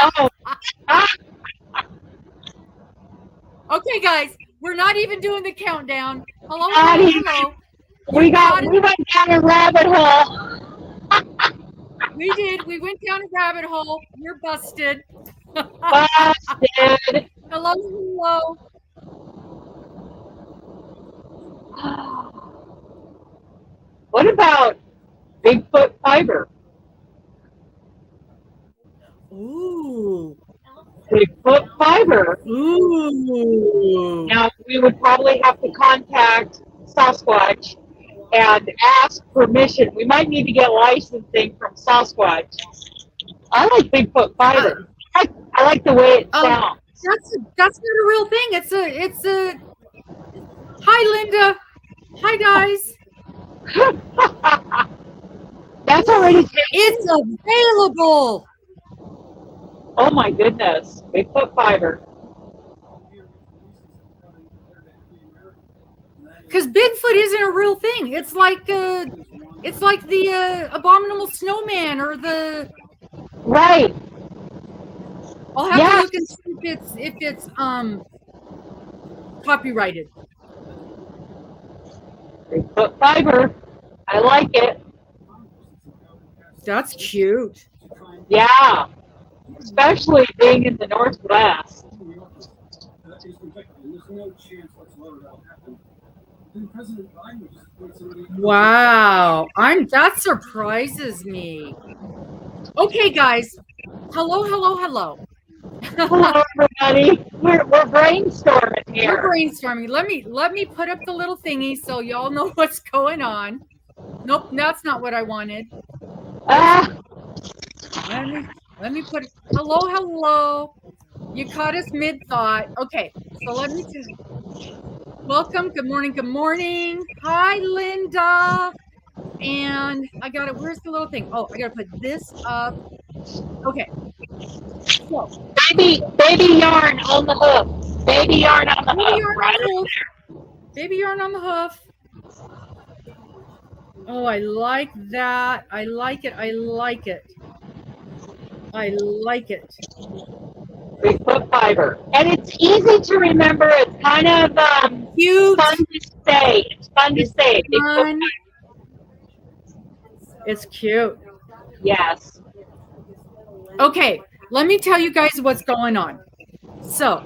Oh, ah, Okay, guys, we're not even doing the countdown. Hello, not hello, even. hello. We went down a rabbit hole. We did. We went down a rabbit hole. You're busted. Busted. Hello, hello. What about Bigfoot fiber? Ooh. Bigfoot fiber. Ooh. Now, we would probably have to contact Sasquatch and ask permission. We might need to get licensing from Sasquatch. I like Bigfoot fiber. I like the way it sounds. That's not a real thing. It's a. Hi, Linda. Hi, guys. That's already. It's available. Oh my goodness, Bigfoot fiber. Because Bigfoot isn't a real thing. It's like the abominable snowman or the. Right. I'll have to look and see if it's copyrighted. Bigfoot fiber. I like it. That's cute. Yeah. Especially being in the Northwest. Wow. That surprises me. Okay, guys. Hello, hello, hello. Hello, everybody. We're brainstorming here. We're brainstorming. Let me put up the little thingy so y'all know what's going on. Nope, that's not what I wanted. Let me put. Hello, hello. You caught us mid thought. Okay, so let me do. Welcome. Good morning. Good morning. Hi, Linda. And I got it. Where's the little thing? Oh, I got to put this up. Okay. So, baby yarn on the hoof. Baby yarn on the hoof. Right over there. Baby yarn on the hoof. Oh, I like that. I like it. I like it. I like it. Bigfoot fiber. And it's easy to remember. It's kind of cute. Fun to say. It's fun to say. Fun. It's cute. Yes. Okay, let me tell you guys what's going on. So,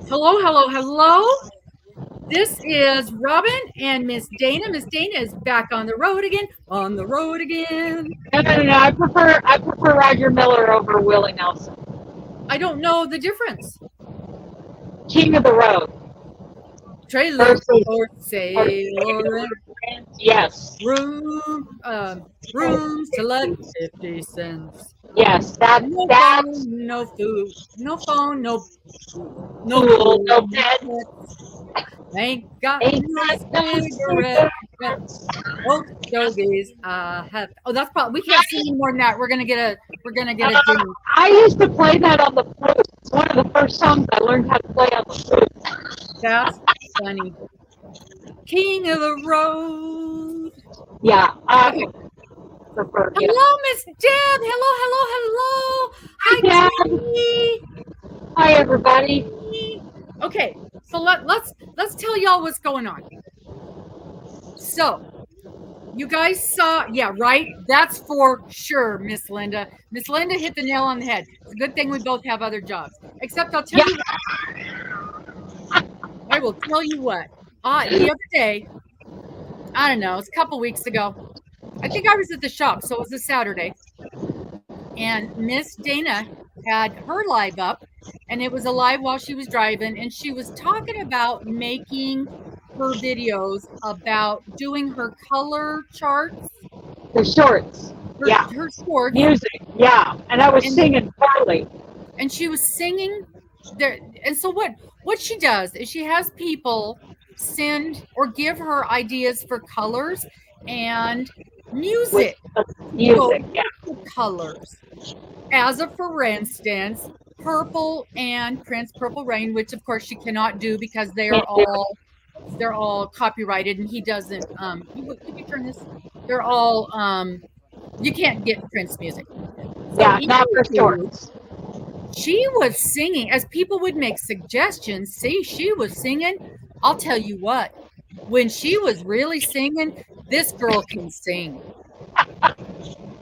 hello, hello, hello. This is Robin and Miss Dana. Miss Dana is back on the road again. On the road again. No. I prefer Roger Miller over Willie Nelson. I don't know the difference. King of the road. Trailer for sale. Yes. Rooms to let 50 cents. Yes, that's phone, no food, no phone, no bed. Ain't got no cigarette. Oh, stogies I have. Oh, that's probably we can't sing any more than that. We're gonna get a ding. I used to play that on the flute. It's one of the first songs I learned how to play on the flute. That's funny. King of the road. Yeah. Okay. Hello, Miss Deb. Hello. Hi, Deb. Hi, everybody. Okay, so let's tell y'all what's going on. So, you guys saw, yeah, right? That's for sure, Miss Linda. Miss Linda hit the nail on the head. It's a good thing we both have other jobs. Except I'll tell you what. I will tell you what. The other day, I don't know, it's a couple weeks ago. I think I was at the shop, so it was a Saturday. And Miss Dana had her live up, and it was a live while she was driving, and she was talking about making her videos about doing her color charts. The shorts. Her shorts. Music. Yeah. And I was singing poorly. And she was singing there. And so what she does is she has people send or give her ideas for colors and music. Colors. As for instance, Purple and Prince Purple Rain, which of course she cannot do because they're all copyrighted, and he doesn't. Can you turn this? They're all. You can't get Prince music. So Yeah, not for anywho, shorts. she was singing as people would make suggestions. See, she was singing. I'll tell you what, when she was really singing, this girl can sing.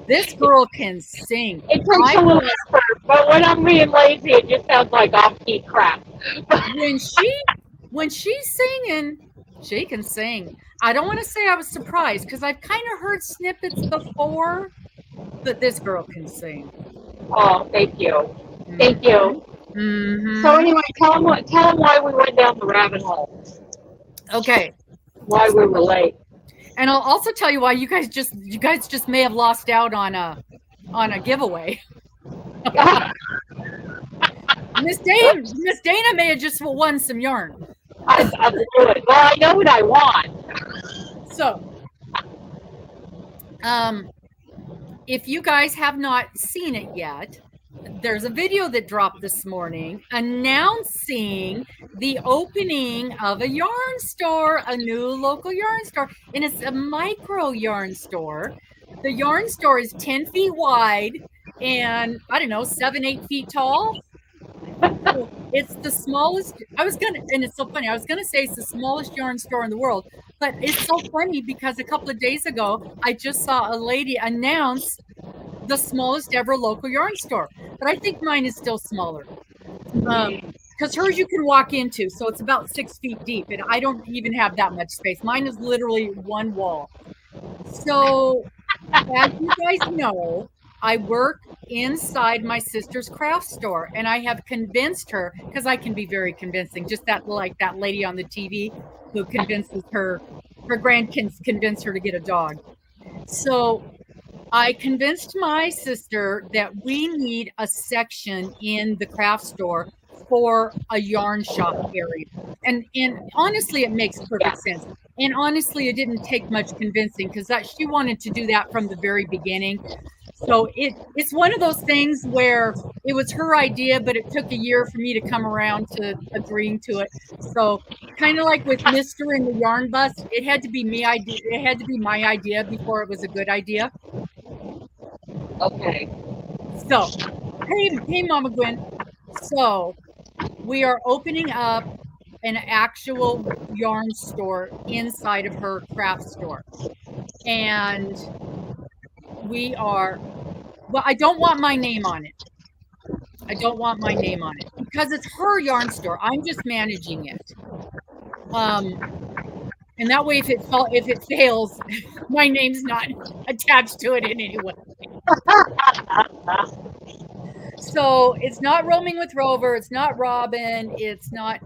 This girl can sing. It takes I a little was effort, but when I'm being lazy, it just sounds like off-key crap. when she's singing, she can sing. I don't want to say I was surprised because I've kind of heard snippets before, but this girl can sing. Oh, thank you. Thank you. Mm-hmm. So anyway, tell them why we went down the rabbit hole. Okay. Why we were late. And I'll also tell you why you guys just may have lost out on a giveaway. Miss Dana may have just won some yarn. I'll do it. Well, I know what I want. So, if you guys have not seen it yet, there's a video that dropped this morning announcing the opening of a yarn store, a new local yarn store, and it's a micro yarn store. The yarn store is 10 feet wide and I don't know, 7-8 feet tall. It's the smallest. And it's so funny. I was gonna say it's the smallest yarn store in the world, but it's so funny because a couple of days ago I just saw a lady announce the smallest ever local yarn store. But I think mine is still smaller. Because hers you can walk into, so it's about 6 feet deep, and I don't even have that much space. Mine is literally one wall. So, as you guys know, I work inside my sister's craft store, and I have convinced her, because I can be very convincing, just like that lady on the TV who convinces her grandkids convince her to get a dog. So I convinced my sister that we need a section in the craft store for a yarn shop area. And honestly, it makes perfect sense. And honestly, it didn't take much convincing because she wanted to do that from the very beginning. So it's one of those things where it was her idea, but it took a year for me to come around to agreeing to it. So kind of like with Mr. and the Yarn Bus, it had to be It had to be my idea before it was a good idea. Okay. So, hey, Mama Gwen. So, we are opening up an actual yarn store inside of her craft store. And we are, well, I don't want my name on it. I don't want my name on it because it's her yarn store. I'm just managing it. And that way, if it fails, my name's not attached to it in any way. So it's not Roaming with Rover. It's not Robin. It's not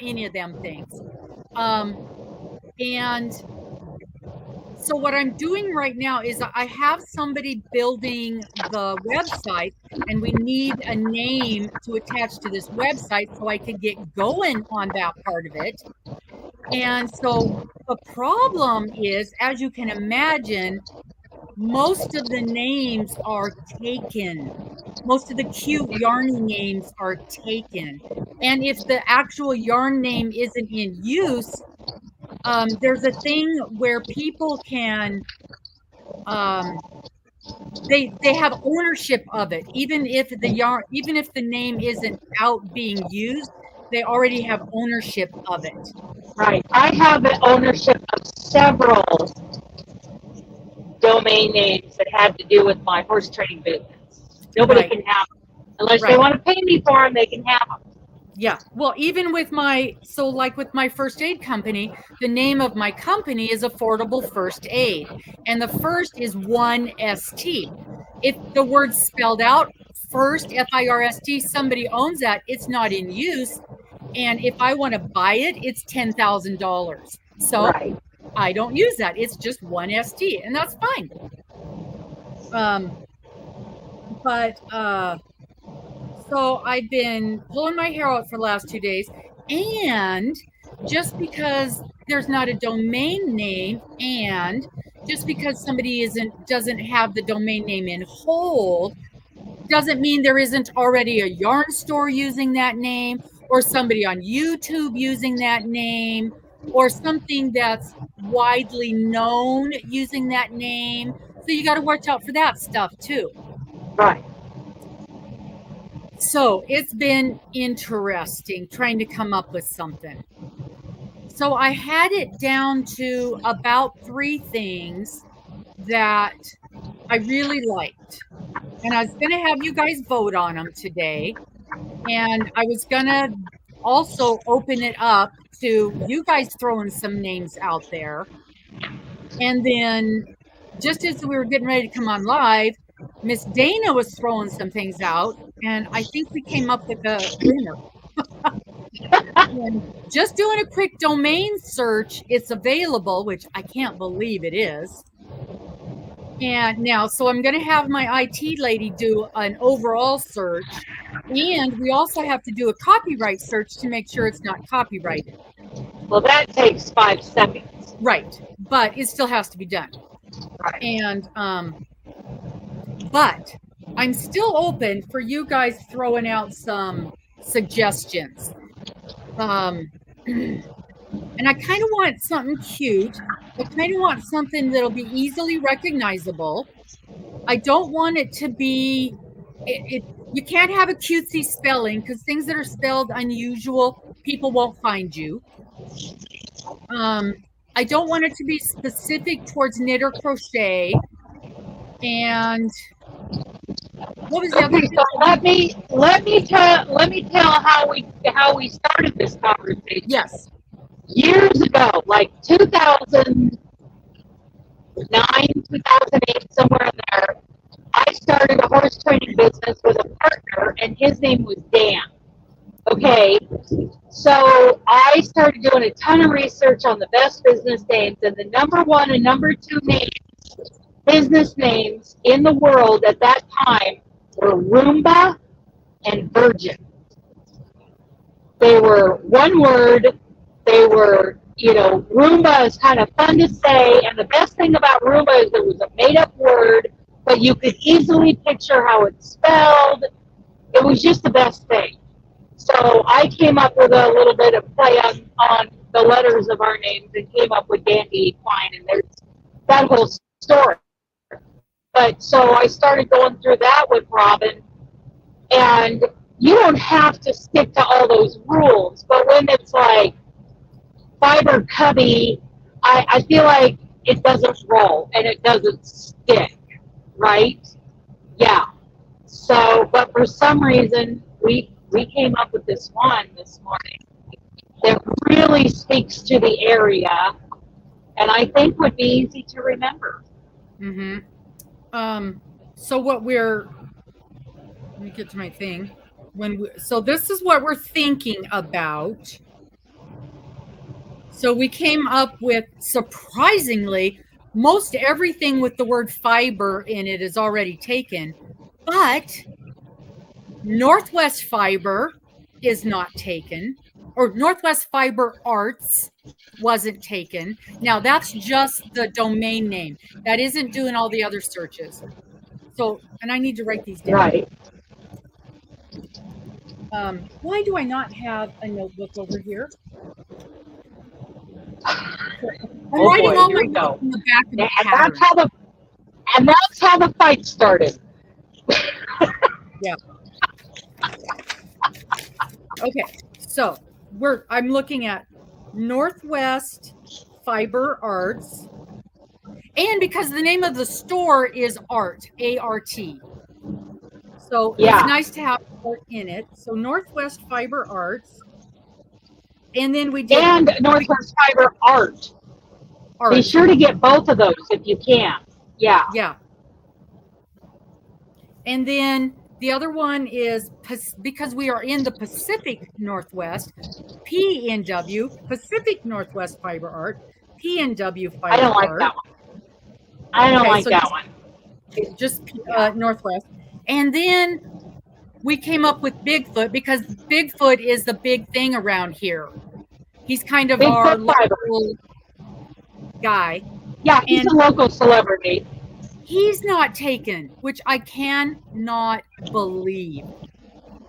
any of them things. And so what I'm doing right now is I have somebody building the website, and we need a name to attach to this website so I can get going on that part of it. And so the problem is, as you can imagine, most of the names are taken. Most of the cute yarny names are taken. And if the actual yarn name isn't in use, there's a thing where people can, they have ownership of it. Even if the name isn't out being used, they already have ownership of it. Right. I have an ownership of several domain names that had to do with my horse trading business. Nobody can have them. Unless they want to pay me for them, they can have them. Yeah. Well, even with my first aid company, the name of my company is Affordable First Aid. And the first is 1ST. If the word's spelled out, first, FIRST, somebody owns that, it's not in use. And if I want to buy it, it's $10,000. So I don't use that. It's just 1ST, and that's fine. So I've been pulling my hair out for the last 2 days, and just because there's not a domain name, and just because somebody doesn't have the domain name in hold, doesn't mean there isn't already a yarn store using that name, or somebody on YouTube using that name, or something that's widely known using that name. So you got to watch out for that stuff too. Right. So it's been interesting trying to come up with something. So I had it down to about 3 things that I really liked. And I was going to have you guys vote on them today. And I was going to also open it up to you guys throwing some names out there. And then just as we were getting ready to come on live, Miss Dana was throwing some things out, and I think we came up with a winner. And just doing a quick domain search, it's available, which I can't believe it is. And now, so I'm going to have my IT lady do an overall search, and we also have to do a copyright search to make sure it's not copyrighted. Well, that takes 5 seconds. Right, but it still has to be done. Right. And but I'm still open for you guys throwing out some suggestions. And I kind of want something cute. I kind of want something that'll be easily recognizable. I don't want it to be you can't have a cutesy spelling, because things that are spelled unusual, people won't find you. I don't want it to be specific towards knit or crochet. And what was the other thing? So let me tell how we started this conversation. Yes. Years ago, like 2009, 2008, somewhere in there, I started a horse training business with a partner, and his name was Dan. Okay, so I started doing a ton of research on the best business names, and the number 1 and number 2 business names in the world at that time were Roomba and Virgin. They were one word. They were, Roomba is kind of fun to say, and the best thing about Roomba is it was a made-up word, but you could easily picture how it's spelled. It was just the best thing. So I came up with a little bit of play on the letters of our names and came up with Dandy Klein, and there's that whole story. But so I started going through that with Robin, and you don't have to stick to all those rules, but when it's like Fiber Cubby, I feel like it doesn't roll and it doesn't stick, right? Yeah. So, but for some reason, we came up with this one this morning that really speaks to the area, and I think would be easy to remember. Mm-hmm. So what let me get to my thing. So this is what we're thinking about. So we came up with, surprisingly, most everything with the word fiber in it is already taken, but Northwest Fiber is not taken, or Northwest Fiber Arts wasn't taken. Now that's just the domain name. That isn't doing all the other searches. So, and I need to write these down. Right. Why do I not have a notebook over here? I'm writing all my notes in the back of the pattern. And that's how the fight started. Yeah. Okay, so I'm looking at Northwest Fiber Arts, and because the name of the store is Art, A-R-T. So yeah. It's nice to have art in it. So Northwest Fiber Arts, and then we did Northwest Fiber Art. Be sure to get both of those if you can. Yeah. Yeah. And then the other one is, because we are in the Pacific Northwest, PNW, Pacific Northwest Fiber Art, PNW Fiber Art. I don't like that one. I don't like that one. Just Northwest. And then we came up with Bigfoot, because Bigfoot is the big thing around here. He's kind of our local guy. Yeah, he's a local celebrity. He's not taken, which I cannot believe.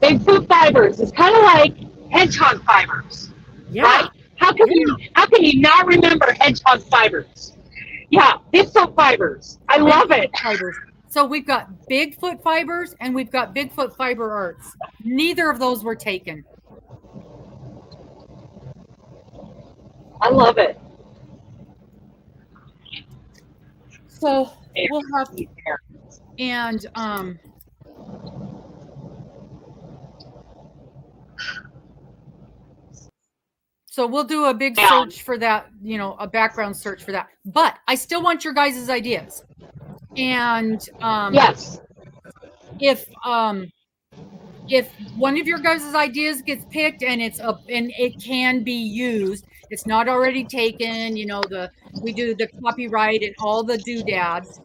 Bigfoot Fibers is kind of like Hedgehog Fibers. Yeah. Right? How can you not remember Hedgehog Fibers? Yeah, Bigfoot Fibers. I love it. Fibers. So we've got Bigfoot fibers and we've got Bigfoot fiber arts. Neither of those were taken. I love it. So we'll have, and so we'll do a big search for that, you know, a background search for that. But I still want your guys' ideas. And yes, if one of your guys' ideas gets picked and and it can be used, it's not already taken, you know, we do the copyright and all the doodads,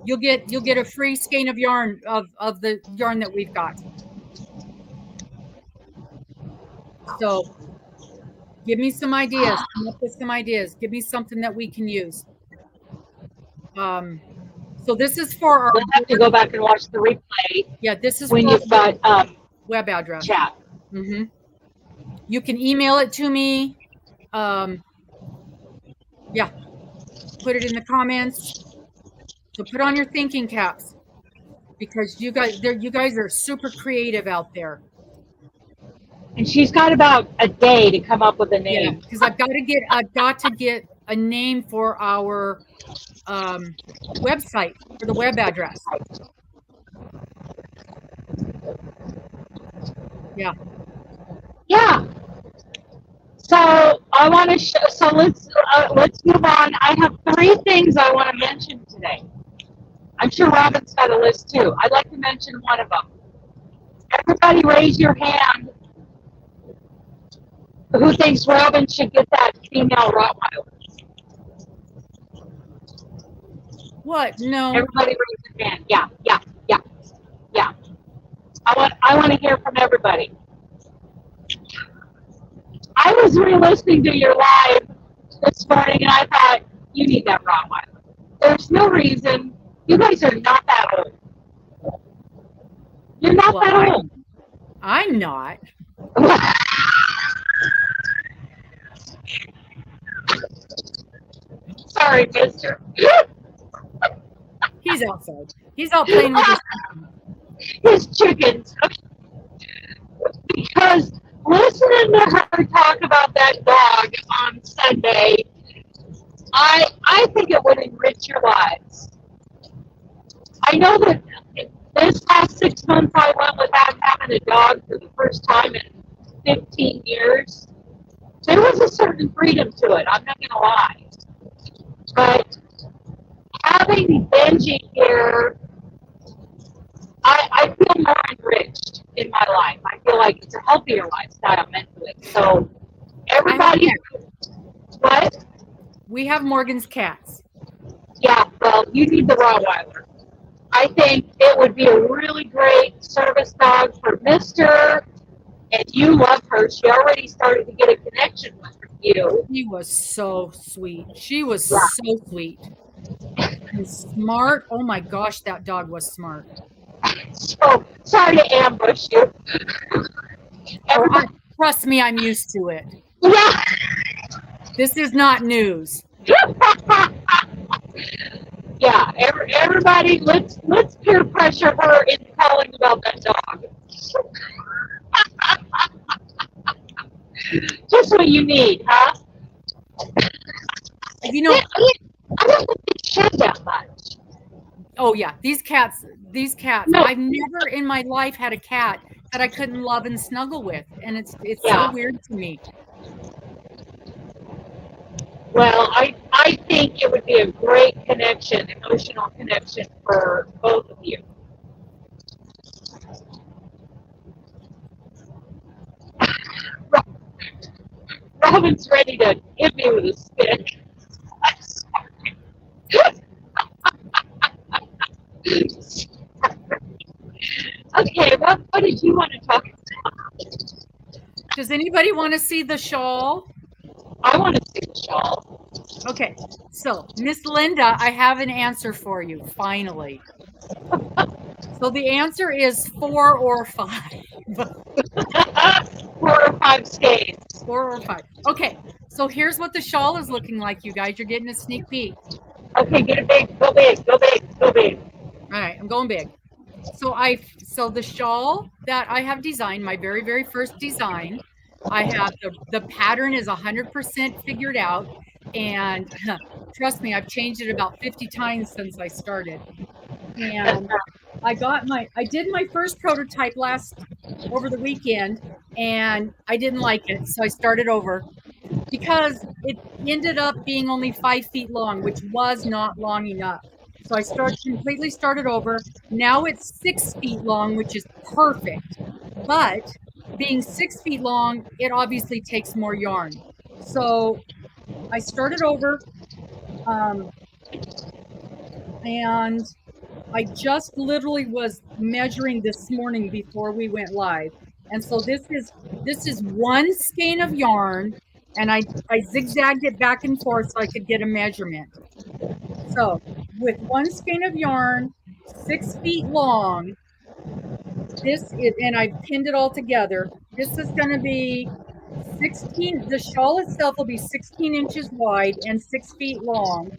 you'll get a free skein of yarn of the yarn that we've got. So give me some ideas. Come up with some ideas. Give me something that we can use. So this is for our. We'll have to go back and watch the replay. Yeah, this is when you've got web address. Chat. Mm-hmm. You can email it to me. Yeah, put it in the comments. So put on your thinking caps, because you guys are super creative out there. And she's got about a day to come up with a name. Because I've got to get a name for our website, for the web address. Yeah. Yeah. So I want to so let's move on. I have 3 things I want to mention today. I'm sure Robin's got a list too. I'd like to mention one of them. Everybody raise your hand who thinks Robin should get that female Rottweiler. What? No. Everybody raise your hand. Yeah. I want to hear from everybody. I was re-listening to your live this morning, and I thought, you need that Rottweiler. There's no reason. You guys are not that old. You're not that old. I'm not. Sorry, mister. He's outside. He's out playing with his chickens. Because listening to her talk about that dog on Sunday, I think it would enrich your lives. I know that this last 6 months I went without having a dog for the first time in 15 years. There was a certain freedom to it, I'm not going to lie. But having Benji here, I feel more enriched in my life. I feel like it's a healthier lifestyle mentally. So everybody, what? We have Morgan's cats. Yeah, well, you need the Rottweiler. I think it would be a really great service dog for Mister. And you love her. She already started to get a connection with you. She was so sweet. She was so sweet. And smart. Oh my gosh, that dog was smart. So sorry to ambush you. Trust me, I'm used to it. Yeah. This is not news. Yeah, everybody, let's peer pressure her into telling about that dog. Just what you need, huh? You know, I don't think they shed that much. Oh yeah, these cats. No. I've never in my life had a cat that I couldn't love and snuggle with, and it's so weird to me. Well, I think it would be a great connection, emotional connection for both of you. Robin's ready to hit me with a stick. Okay, what did you want to talk about? Does anybody want to see the shawl? I want to see the shawl. Okay, so Miss Linda, I have an answer for you, finally. So the answer is 4 or 5. 4 or 5 skeins. 4 or 5. Okay, so here's what the shawl is looking like, you guys. You're getting a sneak peek. Okay, get it big. Go big. Go big. Go big. All right, I'm going big. So the shawl that I have designed, my very, very first design, I have the pattern is 100% figured out. And trust me, I've changed it about 50 times since I started. And I did my first prototype over the weekend, and I didn't like it. So I started over because it ended up being only 5 feet long, which was not long enough. So I completely started over. Now it's 6 feet long, which is perfect. But being 6 feet long, it obviously takes more yarn. So I started over, and I just literally was measuring this morning before we went live. And so this is one skein of yarn, and I zigzagged it back and forth so I could get a measurement. So with one skein of yarn, 6 feet long, and I pinned it all together. This is going to be 16. The shawl itself will be 16 inches wide and 6 feet long.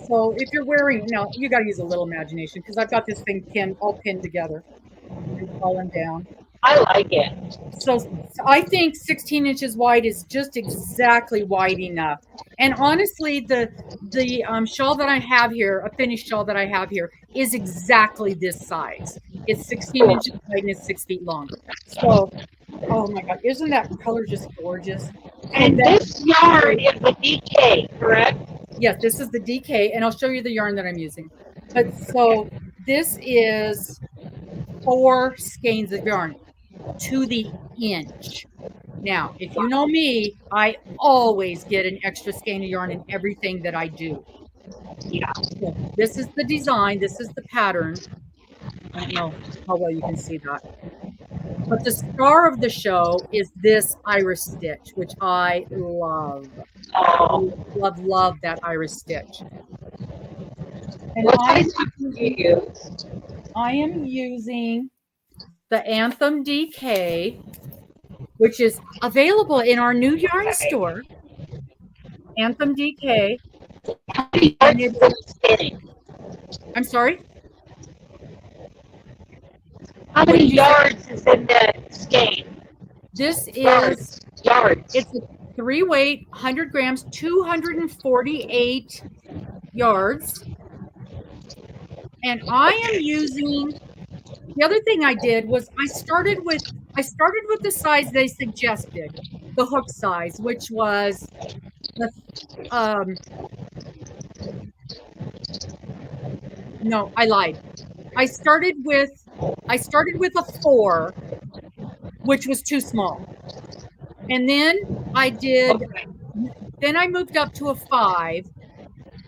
So if you're wearing, now you got to use a little imagination because I've got this thing all pinned together and falling down. I like it. So I think 16 inches wide is just exactly wide enough. And honestly, the shawl that I have here, a finished shawl that I have here, is exactly this size. It's 16 inches wide and it's 6 feet long. So, oh my God, isn't that color just gorgeous? And this yarn is the DK, correct? Yes, this is the DK, and I'll show you the yarn that I'm using. But so this is 4 skeins of yarn to the inch. Now, if you know me, I always get an extra skein of yarn in everything that I do. Yeah. So this is the design. This is the pattern. I don't know how well you can see that. But the star of the show is this iris stitch, which I love. Love that iris stitch. And what size do you use? I am using the Anthem DK, which is available in our new yarn store. Anthem DK. How many yards is in the skein? I'm sorry? How many yards is in the skein? This is yards. It's a 3-weight, 100 grams, 248 yards. And I am using, the other thing I did was I started with the size they suggested, the hook size, which was no, I lied. I started with a 4, which was too small. And then I moved up to a 5,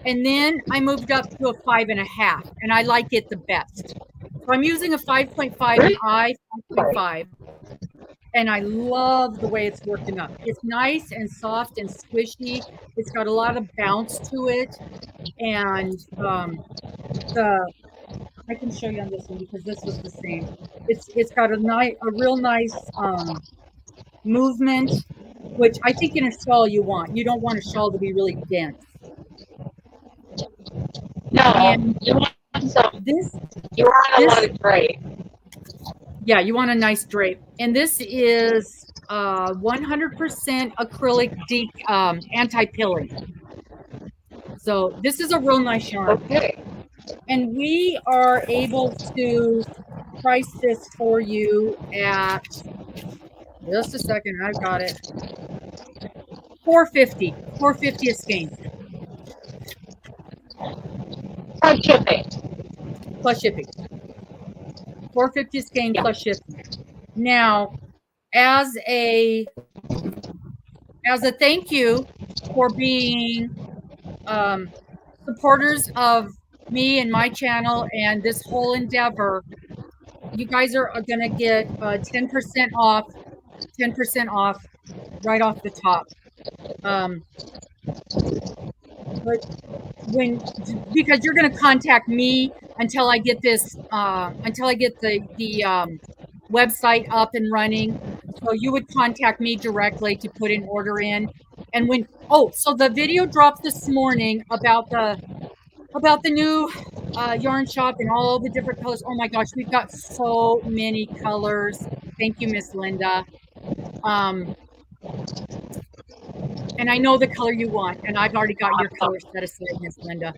and then I moved up to a 5.5, and I like it the best. So I'm using a 5.5 and I 5.5, and I love the way it's working up. It's nice and soft and squishy. It's got a lot of bounce to it, and I can show you on this one because this was the same. It's got a real nice movement, which I think in a shawl you want. You don't want a shawl to be really dense. No, and you want a lot of drape. Yeah, you want a nice drape. And this is 100% acrylic anti-pilling. So this is a real nice yarn. Okay. And we are able to price this for you at, just a second, I've got it, $4.50 a skein. Plus shipping. Plus shipping. $4.50 a skein plus shipping. Now, as a thank you for being supporters of me and my channel and this whole endeavor, you guys are going to get 10% off right off the top. But because you're going to contact me until I get this, until I get the website up and running. So you would contact me directly to put an order in. And so the video dropped this morning about the about the new yarn shop and all the different colors. Oh my gosh, we've got so many colors. Thank you, Miss Linda. And I know the color you want, and I've already got your color set aside, Miss Linda.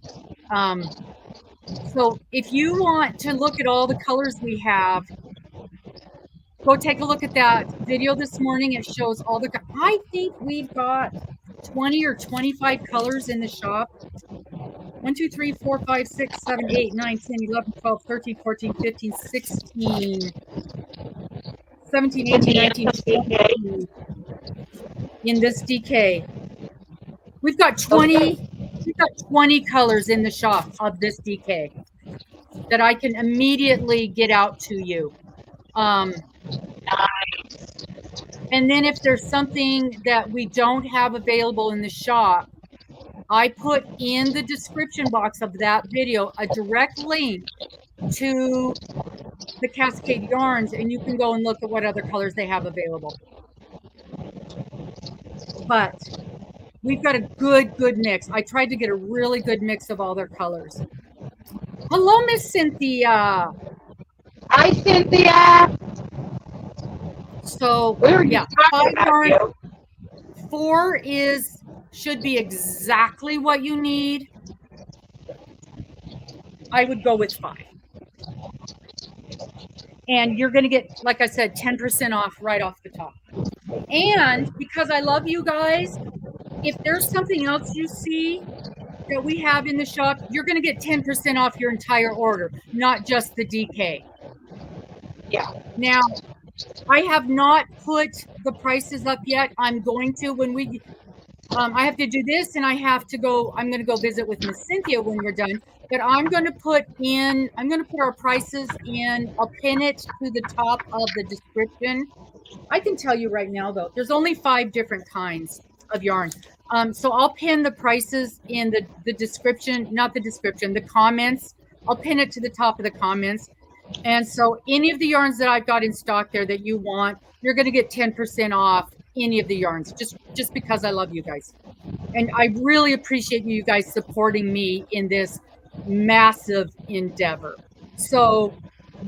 So if you want to look at all the colors we have, go take a look at that video this morning. It shows all the, I think we've got 20 or 25 colors in the shop. 1, 2, 3, 4, 5, 6, 7, 8, 9, 10, 11, 12, 13, 14, 15, 16, 17, 18, 19, 20 in this DK. We've got 20 colors in the shop of this DK that I can immediately get out to you. And then if there's something that we don't have available in the shop, I put in the description box of that video a direct link to the Cascade Yarns, and you can go and look at what other colors they have available. But we've got a good mix. I tried to get a really good mix of all their colors. Hello, Miss Cynthia. Hi, Cynthia. So we were just talking about you. 4 should be exactly what you need. I would go with 5. And you're going to get, like I said, 10% off right off the top. And because I love you guys, if there's something else you see that we have in the shop, you're going to get 10% off your entire order, not just the DK. Yeah. Now, I have not put the prices up yet. I'm going to when we I have to do this, and I'm going to go visit with Miss Cynthia when we're done. But I'm going to put our prices in. I'll pin it to the top of the description. I can tell you right now, though, there's only 5 different kinds of yarn. So I'll pin the prices in the description, not the description, the comments. I'll pin it to the top of the comments. And so any of the yarns that I've got in stock there that you want, you're going to get 10% off any of the yarns, just because I love you guys. And I really appreciate you guys supporting me in this massive endeavor. So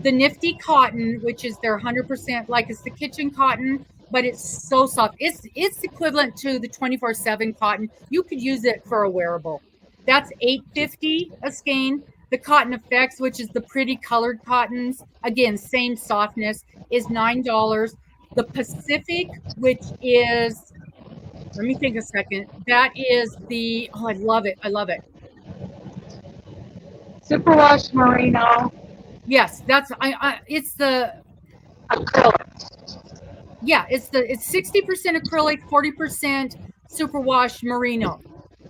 the Nifty Cotton, which is their 100%, like it's the kitchen cotton, but it's so soft. It's equivalent to the 24/7 cotton. You could use it for a wearable. That's $8.50 a skein. The Cotton Effects, which is the pretty colored cottons, again, same softness, is $9. The Pacific, which is, let me think a second. That is the, oh, I love it. I love it. Superwash Merino. Yes, that's, it's the acrylic. Yeah, it's 60% acrylic, 40% superwash merino.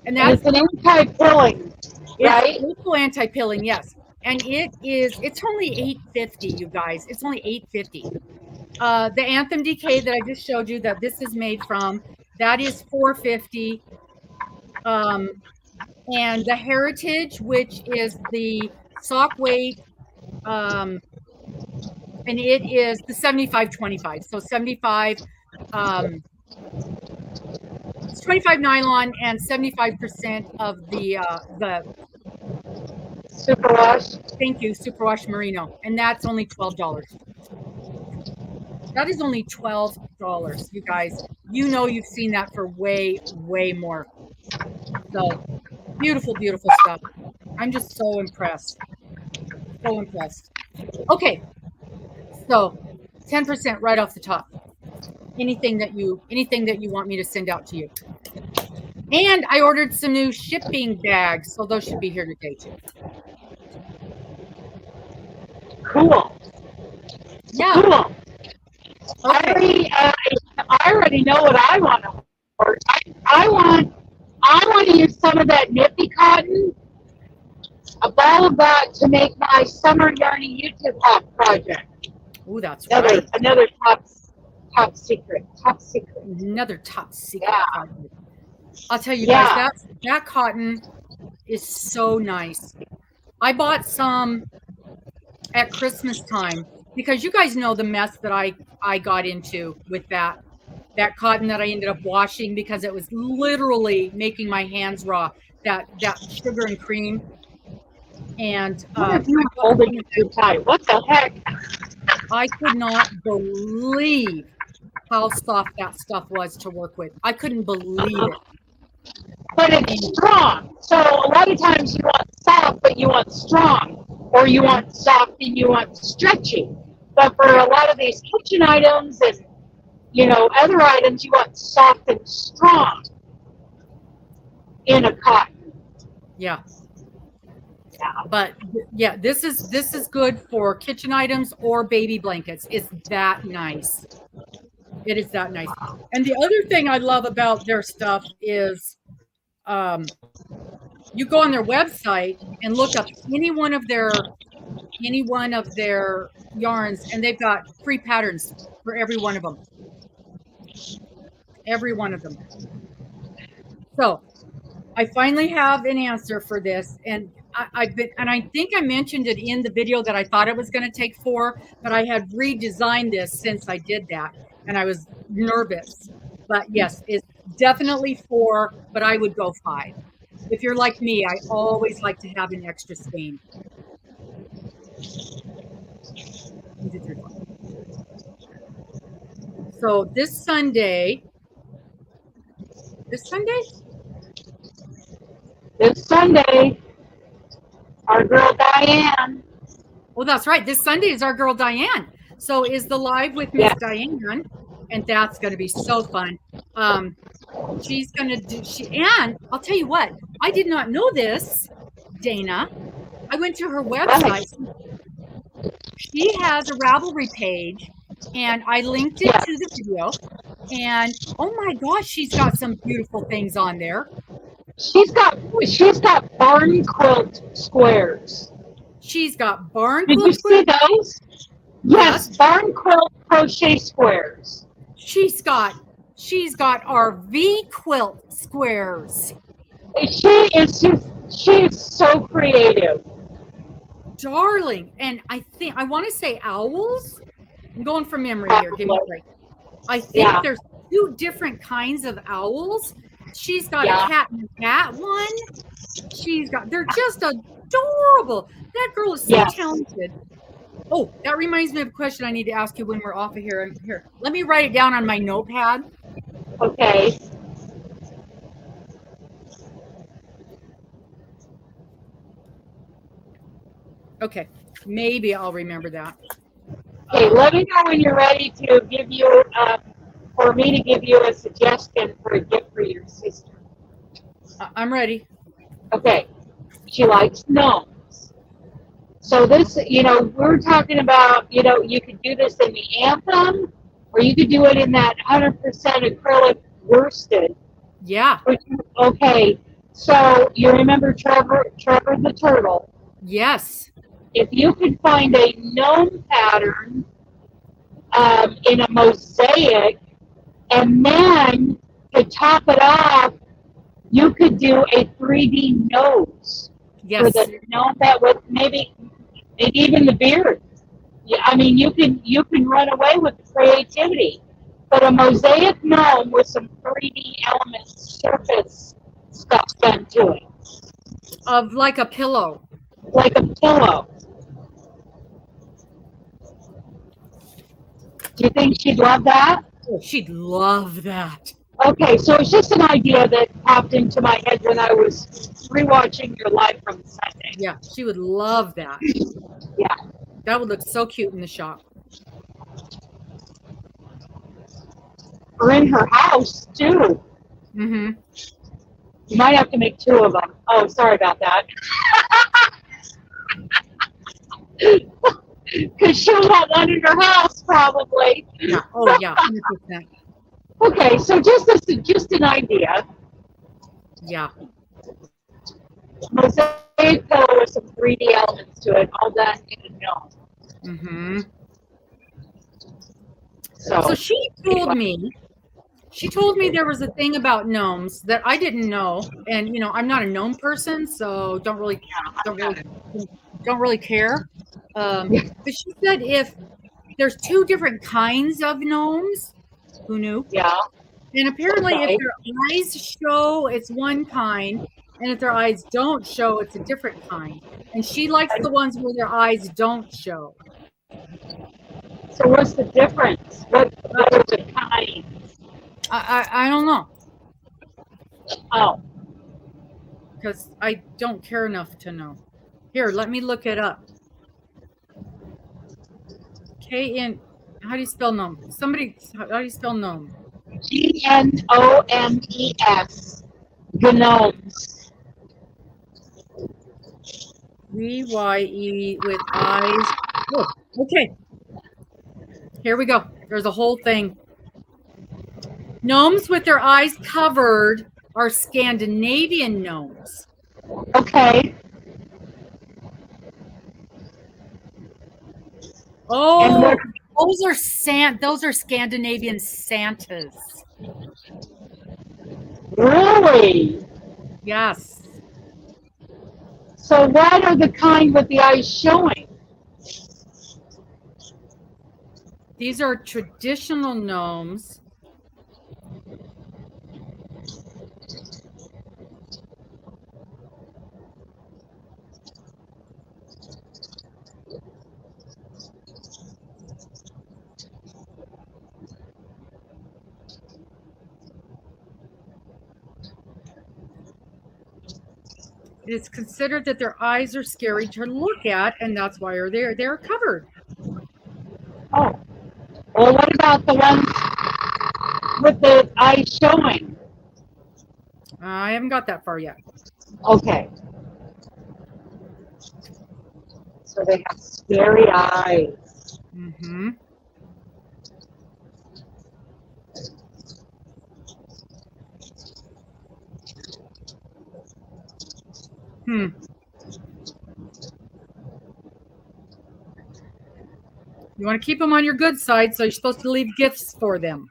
And that's an anti-pilling, right? It's also anti-pilling, yes. And it's only $8.50, you guys. It's only $8.50. The Anthem DK that I just showed you that this is made from, that is $4.50. And the Heritage, which is the sock weight, and it is the 75-25. So 75, it's 25 nylon and 75% of the superwash. Thank you, superwash merino, and that's only $12. That is only $12, you guys. You know you've seen that for way more. So beautiful stuff. I'm just so impressed. So impressed. Okay. So 10% right off the top. Anything that you want me to send out to you. And I ordered some new shipping bags, so those should be here today too. Cool. Yeah. Cool. Okay. I already know what I want to order. I want to use some of that Nifty Cotton, a ball of that, to make my summer yarny YouTube hop project. Oh, that's right. Another top secret. Another top secret. Yeah. Project. I'll tell you guys, that cotton is so nice. I bought some at Christmas time because you guys know the mess that I got into with that cotton that I ended up washing because it was literally making my hands raw. That sugar and cream. And What if you were holding it too tight? What the heck? I could not believe how soft that stuff was to work with. I couldn't believe it. But it's strong. So a lot of times you want soft, but you want strong. Or you want soft and you want stretchy. But for a lot of these kitchen items and, other items, you want soft and strong in a cotton. Yeah. But yeah, this is good for kitchen items or baby blankets. It's that nice. It is that nice. And the other thing I love about their stuff is you go on their website and look up any one of their yarns, and they've got free patterns for every one of them. Every one of them. So I finally have an answer for this, and I think I mentioned it in the video that I thought it was going to take 4, but I had redesigned this since I did that, and I was nervous. But yes, it's definitely 4, but I would go 5. If you're like me, I always like to have an extra skein. So this Sunday, our girl Diane. Oh, that's right. This Sunday is our girl Diane. So is the live with Miss Diane, and that's going to be so fun. She's going to do and I'll tell you what, I did not know this, Dana. I went to her website. She has a Ravelry page, and I linked it to the video. And oh my gosh, she's got some beautiful things on there. She's got barn quilt squares. She's got barn quilt. Did you see those? Yes, barn quilt crochet squares. She's got RV quilt squares. She is so creative. Darling. And I want to say owls. I'm going from memory here. Give me a break. I think there's 2 different kinds of owls. She's got a cat and cat one. They're just adorable. That girl is so talented. Oh, that reminds me of a question I need to ask you when we're off of here. Here, let me write it down on my notepad. Okay. Okay, maybe I'll remember that. Okay, let me know when you're ready to give you, for me to give you a suggestion for a gift for your sister. I'm ready. Okay, she likes gnomes. So this, we're talking about, you could do this in the Anthem, or you could do it in that 100% acrylic worsted. Yeah. Okay, so you remember Trevor the Turtle? Yes. If you could find a gnome pattern in a mosaic, and then to top it off, you could do a 3D nose for the gnome, that with maybe even the beard. I mean, you can run away with the creativity, but a mosaic gnome with some 3D element surface stuff done to it, of like a pillow. Like a pillow. Do you think she'd love that? Oh, she'd love that. Okay, so it's just an idea that popped into my head when I was rewatching your live from Sunday. Yeah, she would love that. Yeah. That would look so cute in the shop. Or in her house, too. Mm-hmm. You might have to make 2 of them. Oh, sorry about that. Because she'll have one in her house, probably. Yeah. Oh, yeah. 100%. Okay, so just an idea. Yeah. Mosaic pillow with some 3D elements to it, all done in a gnome. Mm-hmm. So she told me there was a thing about gnomes that I didn't know, and I'm not a gnome person, so don't really care. But she said if there's 2 different kinds of gnomes, who knew? Yeah. And apparently, if their eyes show, it's one kind, And if their eyes don't show, it's a different kind. And she likes the ones where their eyes don't show. So what's the difference? What are the kinds? I don't know. Oh. Because I don't care enough to know. Here, let me look it up. K-N, how do you spell gnome? Somebody, how do you spell gnome? Gnomes. Gnomes. G-Y-E with eyes. Oh, okay. Here we go. There's a whole thing. Gnomes with their eyes covered are Scandinavian gnomes. Okay. Oh, those are Scandinavian Santas. Really? Yes. So what are the kind with the eyes showing? These are traditional gnomes. It is considered that their eyes are scary to look at, and that's why they're covered. Oh. Well, what about the ones with the eyes showing? I haven't got that far yet. Okay. So they have scary eyes. Mm-hmm. You want to keep them on your good side, so you're supposed to leave gifts for them.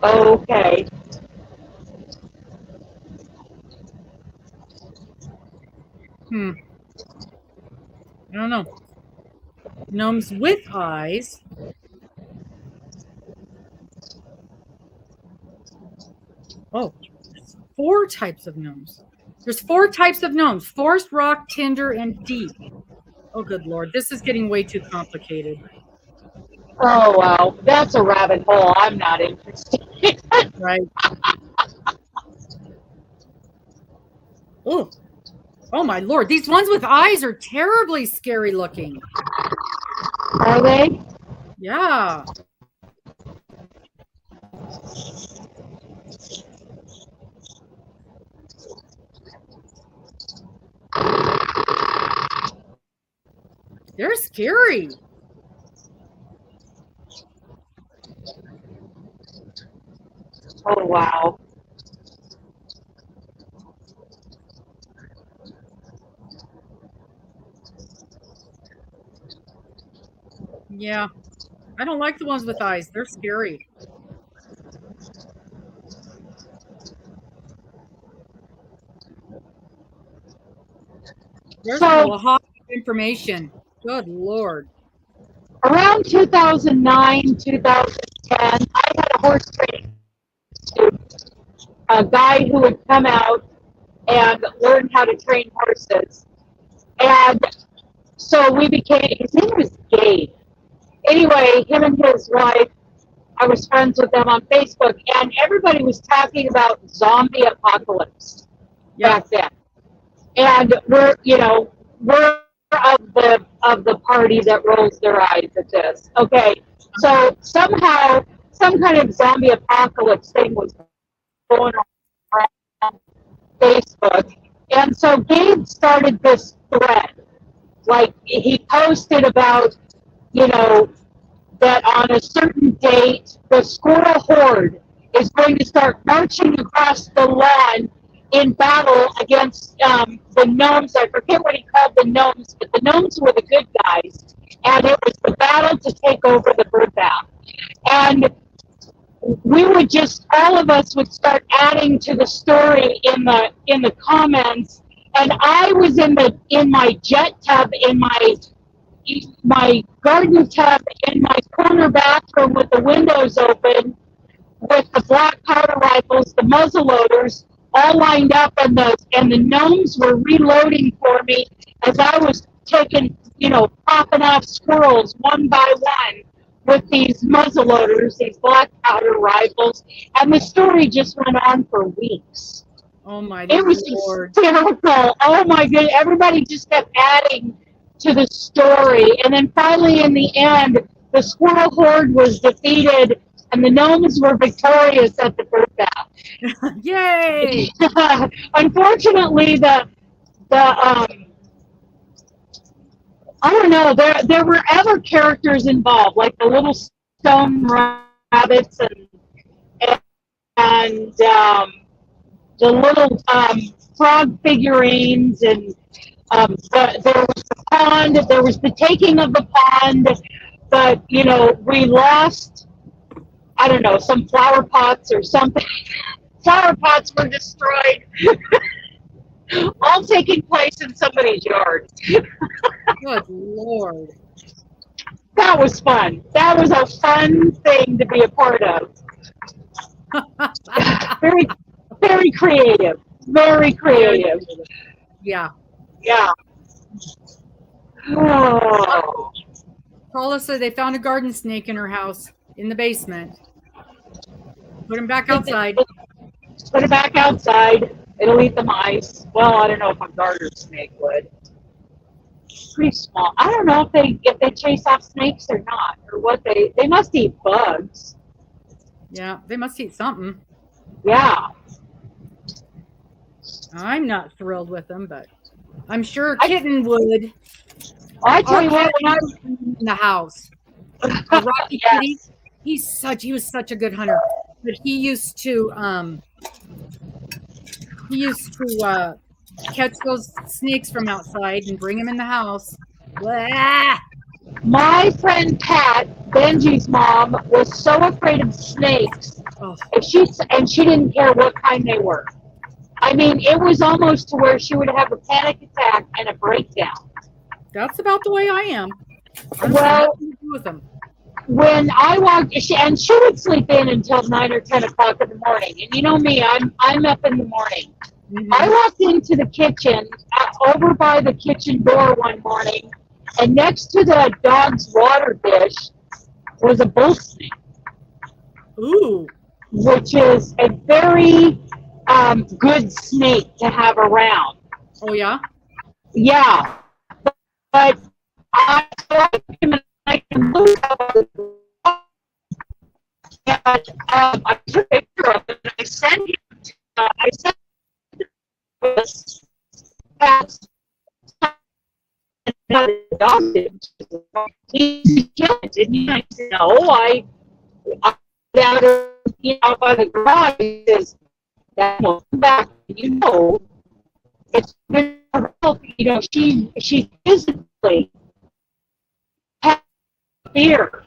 Okay. I don't know. Gnomes with eyes. Oh, there's 4 types of gnomes. There's 4 types of gnomes: forest, rock, tinder, and deep. Oh, good Lord. This is getting way too complicated. Oh, well, that's a rabbit hole. I'm not interested. Right. Oh, oh my Lord. These ones with eyes are terribly scary looking. Are they? Yeah. They're scary. Oh, wow. Yeah. I don't like the ones with eyes. They're scary. There's a lot of information. Good Lord. Around 2009, 2010, I had a horse training student, a guy who would come out and learn how to train horses. And so we became, his name was Gabe. Anyway, him and his wife, I was friends with them on Facebook, and everybody was talking about zombie apocalypse back then. And we're of the party that rolls their eyes at this. Okay, so somehow some kind of zombie apocalypse thing was going around Facebook, and so Gabe started this thread. Like, he posted about, that on a certain date, the squirrel horde is going to start marching across the lawn in battle against the gnomes. I forget what he called the gnomes, but the gnomes were the good guys, and it was the battle to take over the bird bath. And we would just, all of us would start adding to the story in the comments, and I was in my jet tub, in my garden tub, in my corner bathroom with the windows open, with the black powder rifles, the muzzle loaders, all lined up, and the gnomes were reloading for me as I was taking, popping off squirrels one by one with these muzzleloaders, these black powder rifles, and the story just went on for weeks. Oh my It was Lord. hysterical. Oh my goodness. Everybody just kept adding to the story. And then finally in the end, the squirrel horde was defeated and the gnomes were victorious at the bird bath. Yay! Unfortunately, I don't know, there were other characters involved, like the little stone rabbits and the little frog figurines, and there was the pond, there was the taking of the pond, but, we lost, I don't know, some flower pots or something. Flower pots were destroyed. All taking place in somebody's yard. Good Lord. That was fun. That was a fun thing to be a part of. Very, very creative. Very creative. Yeah. Yeah. Oh. Paula said they found a garden snake in her house in the basement. Put him back outside. Put it back outside. It'll eat the mice. Well, I don't know if a garter snake would. Pretty small. I don't know if they chase off snakes or not, or what they must eat bugs. Yeah, they must eat something. Yeah. I'm not thrilled with them, but I'm sure Kitten would. I tell you what, when I was in the house, Rocky Kitty, he was such a good hunter. But he used to catch those snakes from outside and bring them in the house. Blah. My friend Pat, Benji's mom, was so afraid of snakes, and she didn't care what kind they were. I mean, it was almost to where she would have a panic attack and a breakdown. That's about the way I am. Well, nothing to do with them. When I walked, she would sleep in until 9 or 10 o'clock in the morning. And you know me, I'm up in the morning. Mm-hmm. I walked into the kitchen, over by the kitchen door one morning, and next to the dog's water dish was a bull snake. Ooh. Which is a very good snake to have around. Oh, yeah? Yeah. But I can look up and I took a picture of it and I sent it the dog did. He killed it, didn't he? I said, no, I down by the garage. He says, that will come back. It's been she physically had fear,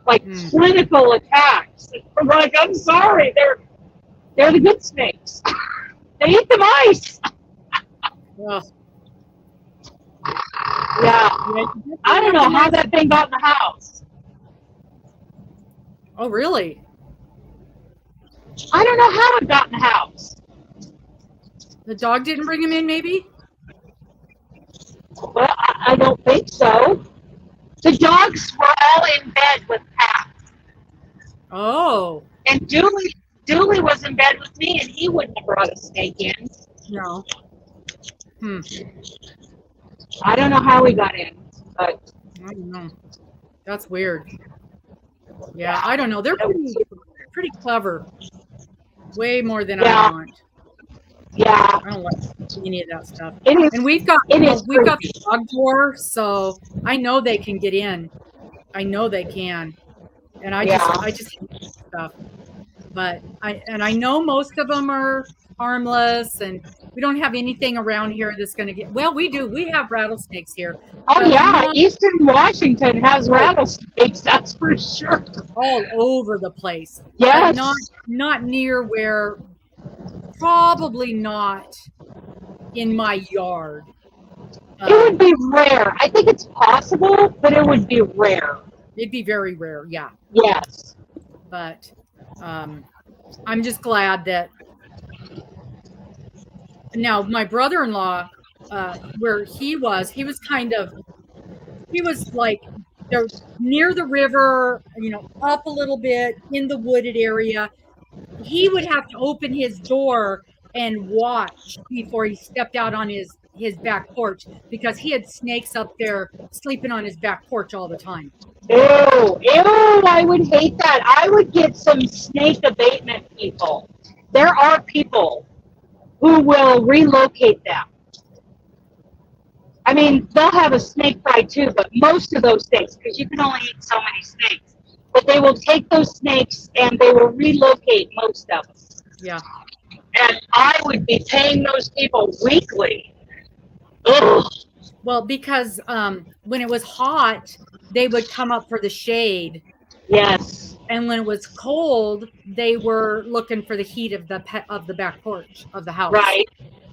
like clinical attacks. I'm like, I'm sorry, they're the good snakes. They eat the mice. Yeah. I don't know how that thing got in the house. Oh, really? I don't know how it got in the house. The dog didn't bring him in, maybe? Well, I don't think so. The dogs were all in bed with Pat. Oh. And Dooley was in bed with me, and he wouldn't have brought a snake in. No. I don't know how he got in, but I don't know. That's weird. Yeah, I don't know. They're pretty clever. Way more than I want. Yeah. I don't like any of that stuff. And we've got the dog door, so I know they can get in. I know they can. And I just hate stuff. But I know most of them are harmless, and we don't have anything around here that's going to get. Well, we do. We have rattlesnakes here. Oh yeah, Eastern Washington has rattlesnakes. That's for sure. All over the place. Yes. But not near where. Probably not in my yard. It would be rare. I think it's possible, but it would be rare. It'd be very rare, yeah. Yes. But I'm just glad that Now, my brother-in-law, where he was like they're near the river, up a little bit in the wooded area. He would have to open his door and watch before he stepped out on his back porch because he had snakes up there sleeping on his back porch all the time. Ew, I would hate that. I would get some snake abatement people. There are people who will relocate them. I mean, they'll have a snake fry too, but most of those snakes, because you can only eat so many snakes, but they will take those snakes and they will relocate most of them. Yeah. And I would be paying those people weekly. Ugh. Well, because when it was hot, they would come up for the shade. Yes. And when it was cold, they were looking for the heat of the back porch of the house. Right.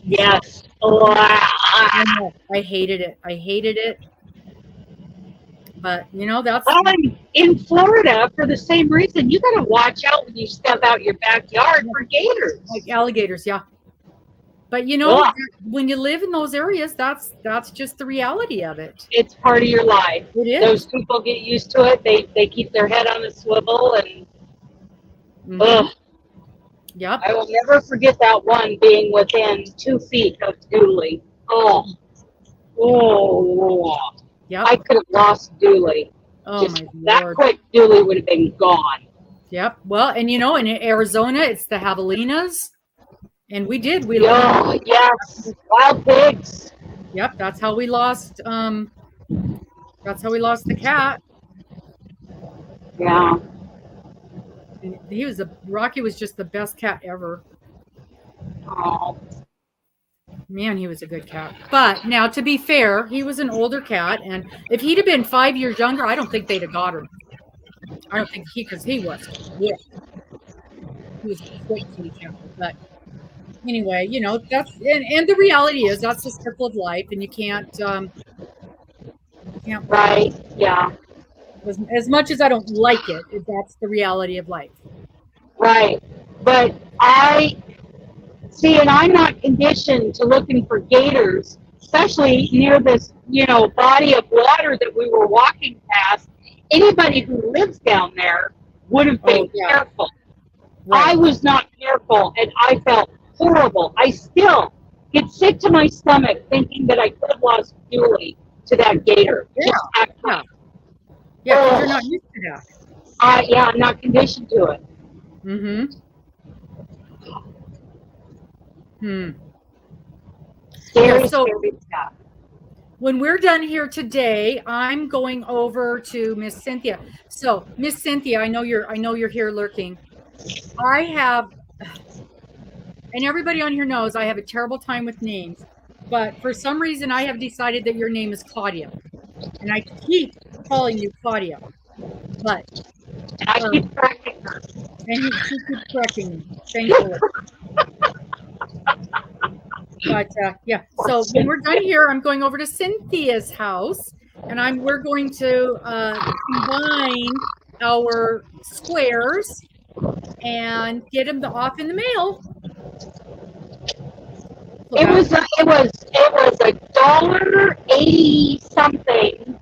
Yes. Wow. I hated it. But that's. Well, I'm in Florida for the same reason. You got to watch out when you step out your backyard for gators. Like alligators, yeah. But when you live in those areas, that's just the reality of it. It's part of your life. It is. Those people get used to it. They keep their head on a swivel and. Ugh. Yep. I will never forget that one being within 2 feet of Dooley. Oh. Yep. I could have lost Dooley. Oh, my that Lord. quick, Dooley would have been gone. Yep. Well, and in Arizona, it's the javelinas. And we did. Yes. Wild pigs. Yep. That's how we lost. That's how we lost the cat. Yeah. And Rocky was just the best cat ever. Oh. Man, he was a good cat. But now, to be fair, he was an older cat, and if he'd have been 5 years younger, I don't think they'd have got him. I don't think because he was quick. He was quick to the camera. But anyway, that's and the reality is that's the circle of life, and you can't. Right. Yeah. As much as I don't like it, that's the reality of life. Right. But and I'm not conditioned to looking for gators, especially near this, body of water that we were walking past. Anybody who lives down there would have been careful. Right. I was not careful, and I felt horrible. I still get sick to my stomach thinking that I could have lost Dooley to that gator. Yeah. Yeah, because you're not used to that. I'm not conditioned to it. Scary stuff. When we're done here today, I'm going over to Miss Cynthia. So, Miss Cynthia, I know you're here lurking. I have, and everybody on here knows I have a terrible time with names, but for some reason I have decided that your name is Claudia, and I keep calling you Claudia. But I keep correcting her. And she keeps correcting me, thankfully. But so when we're done here, I'm going over to Cynthia's house, and we're going to combine our squares and get them off in the mail. So it was $1.80 something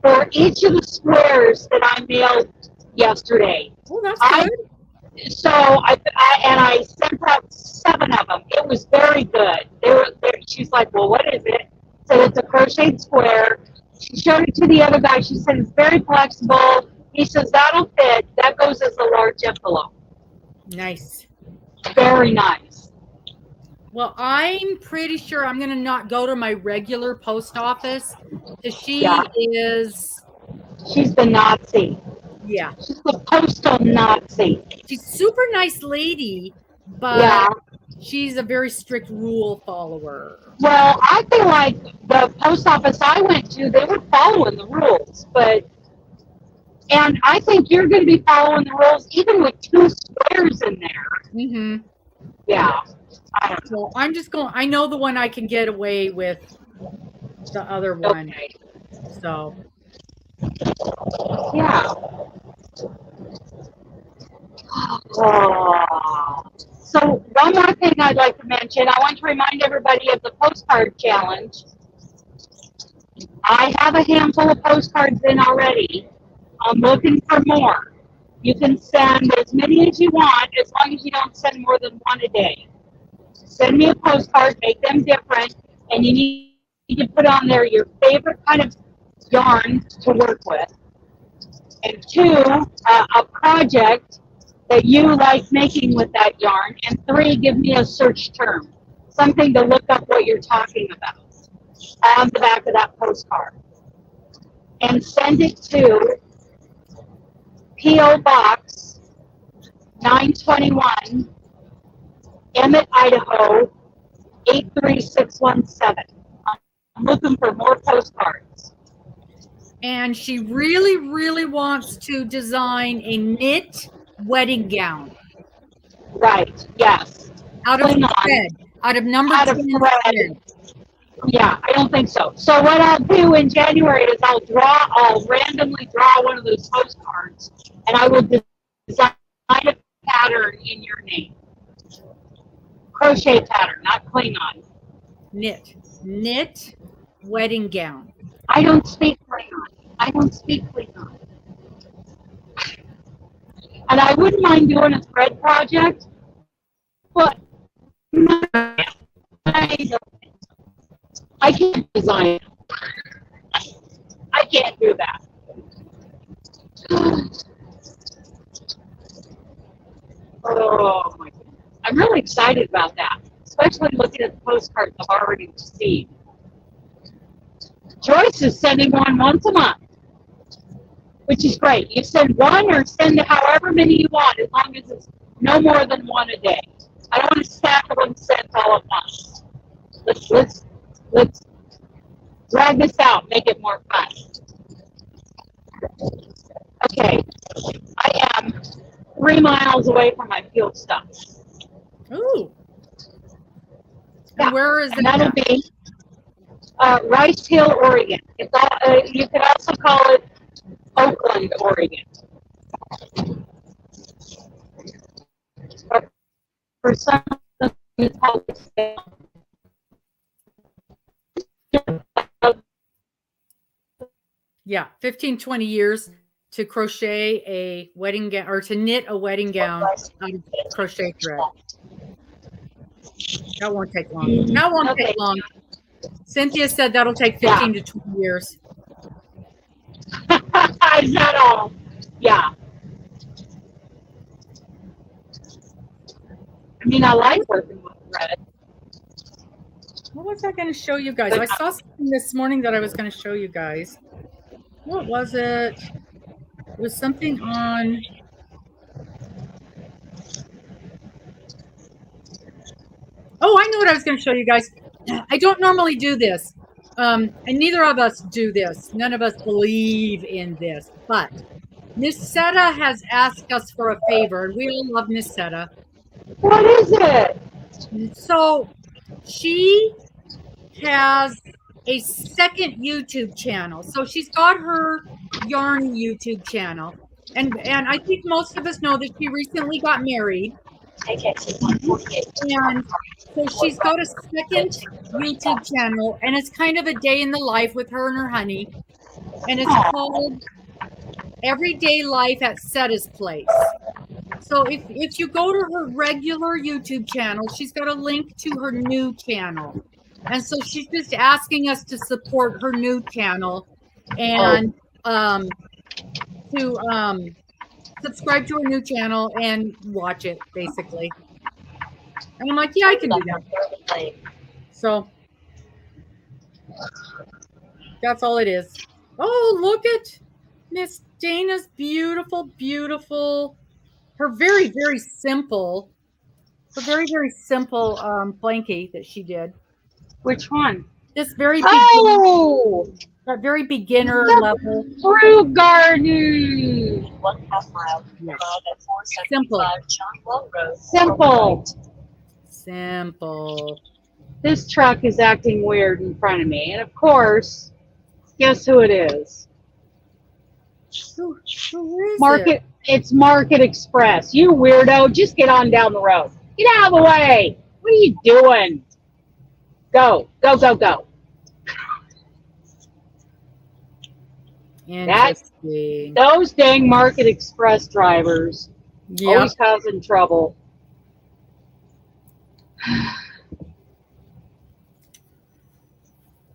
for each of the squares that I mailed yesterday. Oh, that's good. I sent out 7 of them. It was very good. She's like, well, what is it? So it's a crocheted square. She showed it to the other guy. She said it's very flexible. He says that'll fit. That goes as a large envelope. Nice. Very nice. Well, I'm pretty sure I'm going to not go to my regular post office because she's the Nazi. Yeah. She's the postal Nazi. She's a super nice lady, but she's a very strict rule follower. Well, I feel like the post office I went to, they were following the rules, and I think you're going to be following the rules even with 2 squares in there. Mm-hmm. Yeah. So I'm just going, I know the one I can get away with the other one. Okay. So. Yeah. So one more thing I'd like to mention, I want to remind everybody of the postcard challenge. I have a handful of postcards in already. I'm looking for more. You can send as many as you want, as long as you don't send more than one a day. Send me a postcard, make them different, and you need to put on there your favorite kind of yarn to work with. And 2, a project that you like making with that yarn. And 3, give me a search term, something to look up what you're talking about on the back of that postcard. And send it to P.O. Box 921, Emmett, Idaho 83617. I'm looking for more postcards. And she really, really wants to design a knit wedding gown. Right, yes. Out of thread. Out of number 10 thread. Yeah, I don't think so. So what I'll do in January is I'll randomly draw one of those postcards, and I will design a pattern in your name. Crochet pattern, not Klingon. Knit wedding gown. I don't speak Klingon. And I wouldn't mind doing a thread project, but I can't design. I can't do that. Oh my goodness. I'm really excited about that, especially looking at the postcards I've already received. Joyce is sending one once a month, which is great. You send one or send however many you want, as long as it's no more than one a day. I don't want to stack them sent all at once. Let's drag this out, make it more fun. Okay, I am 3 miles away from my field stop. Ooh. Yeah. Where is it? And that'll be Rice Hill, Oregon. It's all, you could also call it Oakland, Oregon. But for some of them, it's called Yeah, 15, 20 years to crochet a wedding gown, or to knit a wedding gown out of crochet thread. That won't take long. That won't take long. Cynthia said that'll take 15 to 20 years. Is that all? Yeah. I mean, I like working with thread. What was I going to show you guys? I saw something this morning that I was going to show you guys. What was it? It was something on... Oh, I know what I was going to show you guys. I don't normally do this. And neither of us do this. None of us believe in this. But Miss Seta has asked us for a favor. And we all love Miss Seta. What is it? So she has a second YouTube channel. So she's got her yarn YouTube channel. And I think most of us know that she recently got married. And so she's got a second YouTube channel, and it's kind of a day in the life with her and her honey. And it's called Everyday Life at Seta's Place. So if you go to her regular YouTube channel, she's got a link to her new channel. And so she's just asking us to support her new channel and to subscribe to her new channel and watch it, basically. And I'm like, yeah, I can do that. So that's all it is. Oh, look at Miss Dana's beautiful her very, very simple blankie that she did. Which one? This very that very beginner level. Fruit garden. 1/2 mile. Yes. Simple. This truck is acting weird in front of me. And of course, guess who it is? Who is It's Market Express. You weirdo. Just get on down the road. Get out of the way. What are you doing? Go, go, go, go. Interesting. Those dang Market Express drivers Yep. always causing trouble.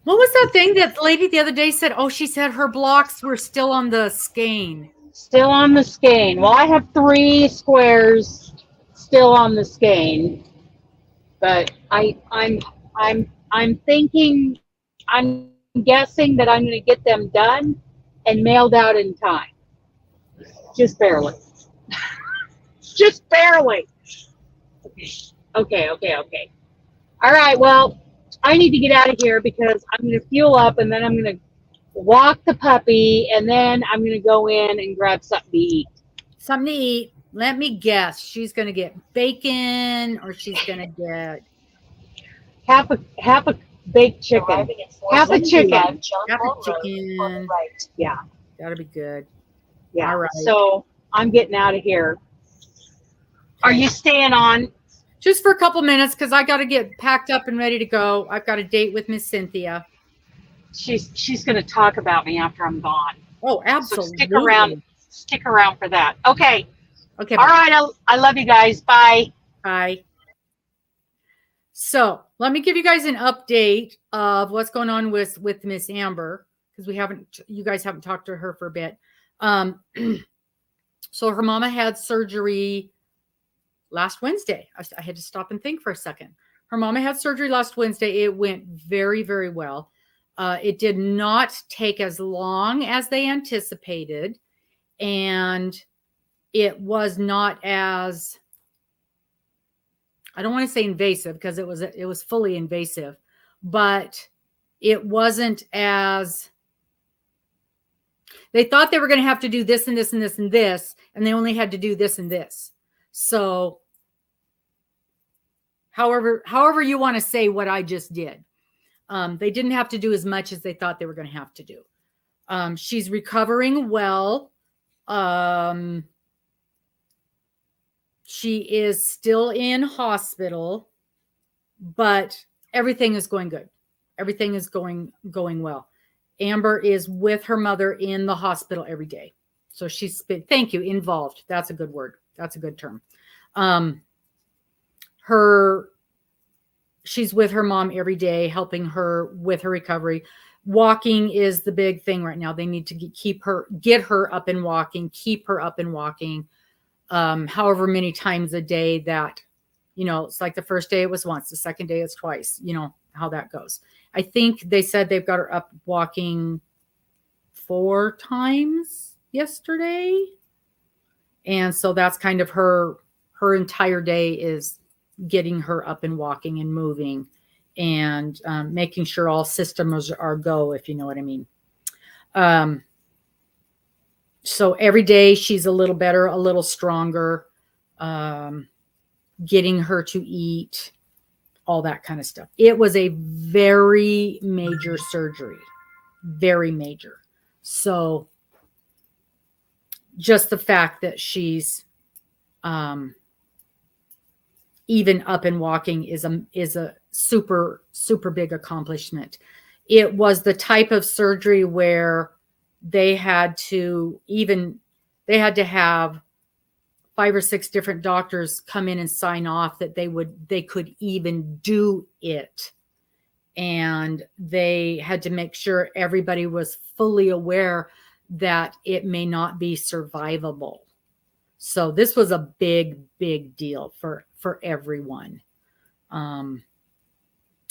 What was that thing that the lady the other day said? Oh, she said her blocks were still on the skein. Still on the skein. Well, I have 3 squares still on the skein, but I'm thinking, I'm guessing that I'm going to get them done and mailed out in time. Just barely. Just barely. Okay. All right. Well, I need to get out of here because I'm going to fuel up and then I'm going to walk the puppy and then I'm going to go in and grab something to eat. Something to eat. Let me guess. She's going to get bacon or she's going to get half a baked chicken. Half a chicken. half a chicken. Yeah. That'll be good. Yeah. All right. So I'm getting out of here. Are you staying on? Just for a couple minutes because I got to get packed up and ready to go. I've got a date with Miss Cynthia. She's going to talk about me after I'm gone. Oh, absolutely. So stick around for that. Okay. Okay. All right. I love you guys. Bye. Bye. So let me give you guys an update of what's going on with Miss Amber because you guys haven't talked to her for a bit. So her mama had surgery last Wednesday. I had to stop and think for a second. Her mama had surgery last Wednesday. It went very, very well. It did not take as long as they anticipated, and it was not as, I don't want to say invasive because it was fully invasive, but it wasn't as, they thought they were going to have to do this and this and this and this, and they only had to do this and this. So however you want to say what I just did, they didn't have to do as much as they thought they were going to have to do. She's recovering well. She is still in hospital, but everything is going good. Everything is going well. Amber is with her mother in the hospital every day. So thank you, involved. That's a good word. That's a good term. She's with her mom every day, helping her with her recovery. Walking is the big thing right now. They need to get her up and walking, keep her up and walking. However many times a day that, it's like the first day it was once, the second day it's twice, how that goes. I think they said they've got her up walking 4 times yesterday. And so that's kind of her entire day is getting her up and walking and moving and making sure all systems are go, if you know what I mean. So every day she's a little better, a little stronger, getting her to eat, all that kind of stuff. It was a very major surgery, very major. So just the fact that she's even up and walking is a super, super big accomplishment. It was the type of surgery where they had to have 5 or 6 different doctors come in and sign off that they could even do it. And they had to make sure everybody was fully aware that it may not be survivable. So this was a big, big deal for everyone.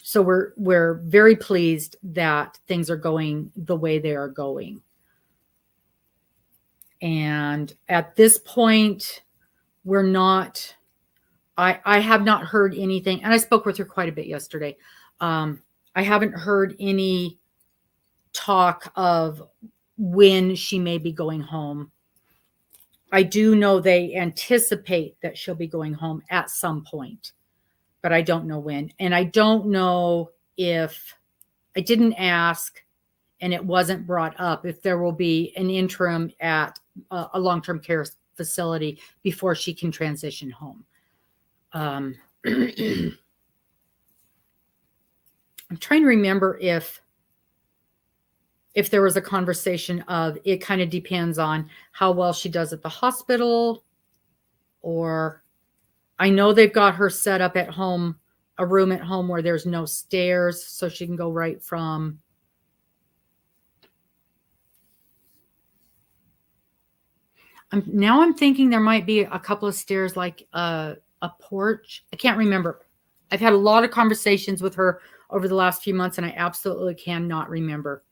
So we're very pleased that things are going the way they are going. And at this point, I have not heard anything, and I spoke with her quite a bit yesterday. I haven't heard any talk of when she may be going home. I do know they anticipate that she'll be going home at some point, but I don't know when. And I don't know if, I didn't ask, and it wasn't brought up, if there will be an interim at a long-term care facility before she can transition home. I'm trying to remember if there was a conversation of it kind of depends on how well she does at the hospital, or I know they've got her set up at home, a room at home where there's no stairs, so she can go right from I'm thinking there might be a couple of stairs, like a porch. I can't remember. I've had a lot of conversations with her over the last few months, and I absolutely cannot remember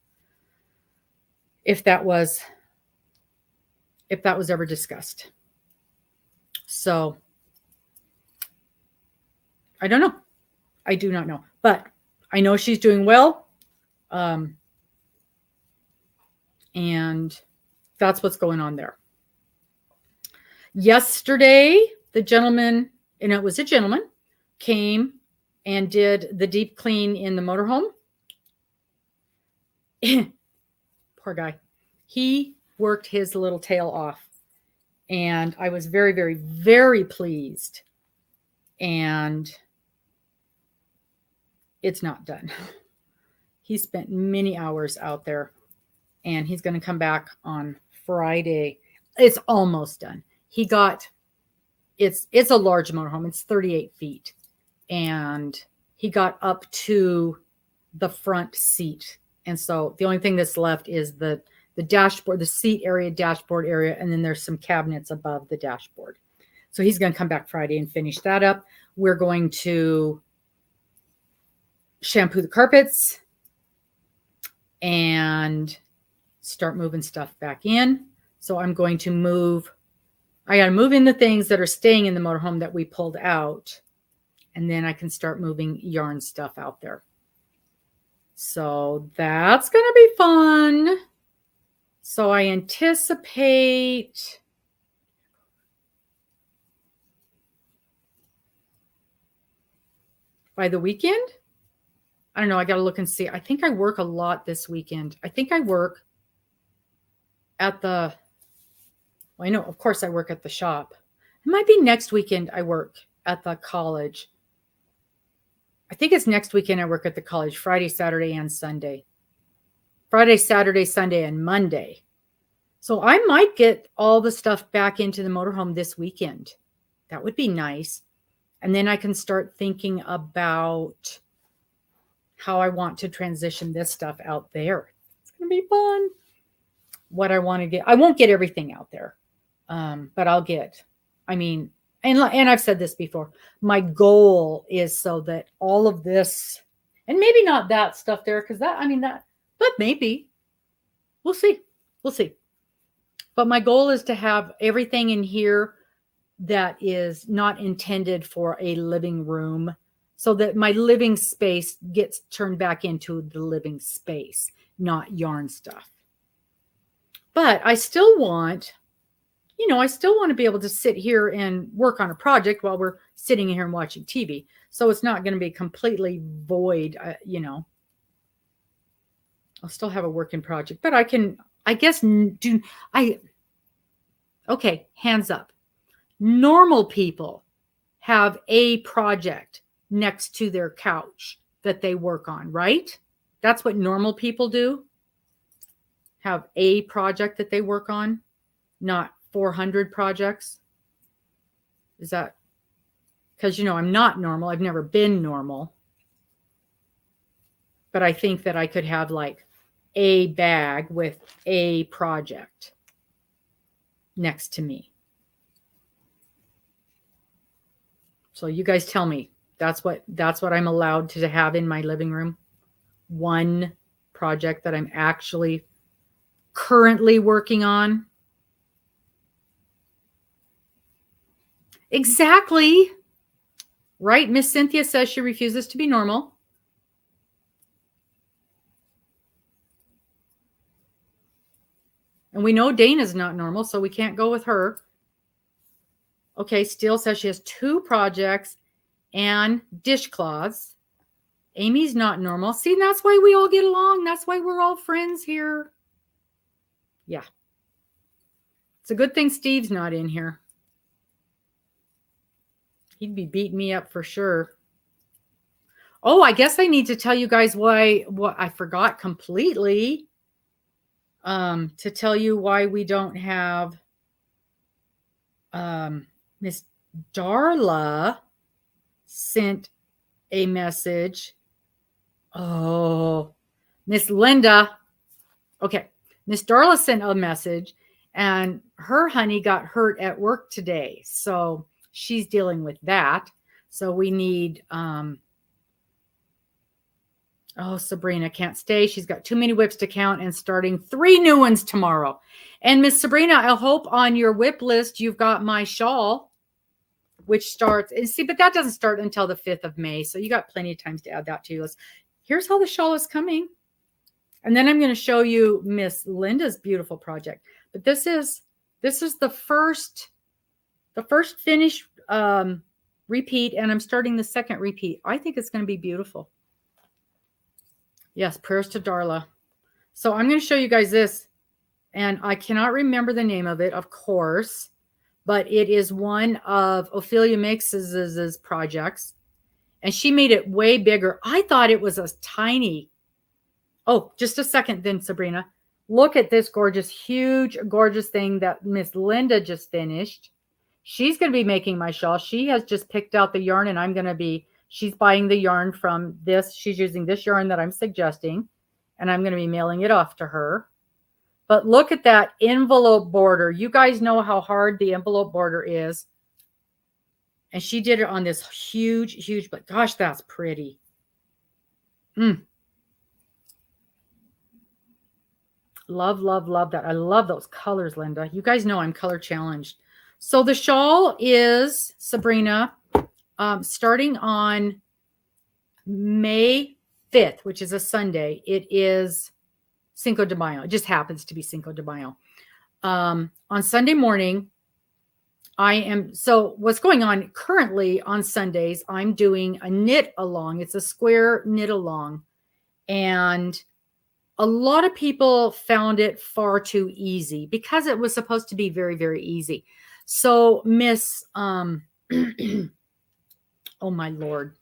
if that was ever discussed. So I don't know. I do not know, but I know she's doing well. And that's what's going on there. Yesterday, the gentleman, and it was a gentleman, came and did the deep clean in the motorhome. Poor guy. He worked his little tail off. And I was very, very, very pleased. And it's not done. He spent many hours out there. And he's going to come back on Friday. It's almost done. It's a large motorhome. It's 38 feet. And he got up to the front seat. And so the only thing that's left is the dashboard, the seat area, dashboard area, and then there's some cabinets above the dashboard. So he's going to come back Friday and finish that up. We're going to shampoo the carpets and start moving stuff back in. So I'm going to I got to move in the things that are staying in the motorhome that we pulled out. And then I can start moving yarn stuff out there. So that's going to be fun. So I anticipate by the weekend, I don't know, I got to look and see. I think I work a lot this weekend. I think I work at I know, of course, I work at the shop. It might be next weekend I work at the college. I think it's next weekend I work at the college, Friday, Saturday, and Sunday. Friday, Saturday, Sunday, and Monday. So I might get all the stuff back into the motorhome this weekend. That would be nice. And then I can start thinking about how I want to transition this stuff out there. It's going to be fun. What I want to get. I won't get everything out there. But I'll get, and I've said this before, my goal is so that all of this, and maybe not that stuff there, because but maybe. We'll see. But my goal is to have everything in here that is not intended for a living room, so that my living space gets turned back into the living space, not yarn stuff. But I still want to be able to sit here and work on a project while we're sitting here and watching TV. So it's not going to be completely void, I'll still have a working project, but okay, hands up. Normal people have a project next to their couch that they work on, right? That's what normal people do. Have a project that they work on, not 400 projects. Is that because, I'm not normal. I've never been normal. But I think that I could have like a bag with a project next to me. So you guys tell me, that's what I'm allowed to have in my living room. One project that I'm actually currently working on. Exactly. Right? Miss Cynthia says she refuses to be normal. And we know Dana's not normal, so we can't go with her. Okay, Steele says she has 2 projects and dishcloths. Amy's not normal. See, that's why we all get along. That's why we're all friends here. Yeah. It's a good thing Steve's not in here. He'd be beating me up for sure. Oh, I guess I need to tell you guys what I forgot completely. To tell you why we don't have Miss Darla sent a message. Oh, Miss Linda. Okay. Miss Darla sent a message and her honey got hurt at work today. So she's dealing with that. So we need, Sabrina can't stay. She's got too many whips to count and starting 3 new ones tomorrow. And Miss Sabrina, I hope on your whip list you've got my shawl, which starts, and see, but that doesn't start until the 5th of May. So you got plenty of times to add that to your list. Here's how the shawl is coming. And then I'm going to show you Miss Linda's beautiful project. But this is the first finished repeat, and I'm starting the second repeat. I think it's going to be beautiful. Yes, prayers to Darla. So I'm going to show you guys this, and I cannot remember the name of it, of course, but it is one of Ophelia Mix's projects, and she made it way bigger. I thought it was a tiny. Oh, just a second then, Sabrina. Look at this gorgeous, huge, gorgeous thing that Miss Linda just finished. She's going to be making my shawl. She has just picked out the yarn, and she's buying the yarn from this. She's using this yarn that I'm suggesting, and I'm going to be mailing it off to her. But look at that envelope border. You guys know how hard the envelope border is. And she did it on this huge, huge, but gosh, that's pretty. Love, love, love that. I love those colors, Linda. You guys know I'm color challenged. So the shawl is, Sabrina, starting on May 5th, which is a Sunday. It is Cinco de Mayo. It just happens to be Cinco de Mayo. On Sunday morning, so what's going on currently on Sundays, I'm doing a knit along. It's a square knit along. And a lot of people found it far too easy because it was supposed to be very, very easy. So Miss, oh my Lord.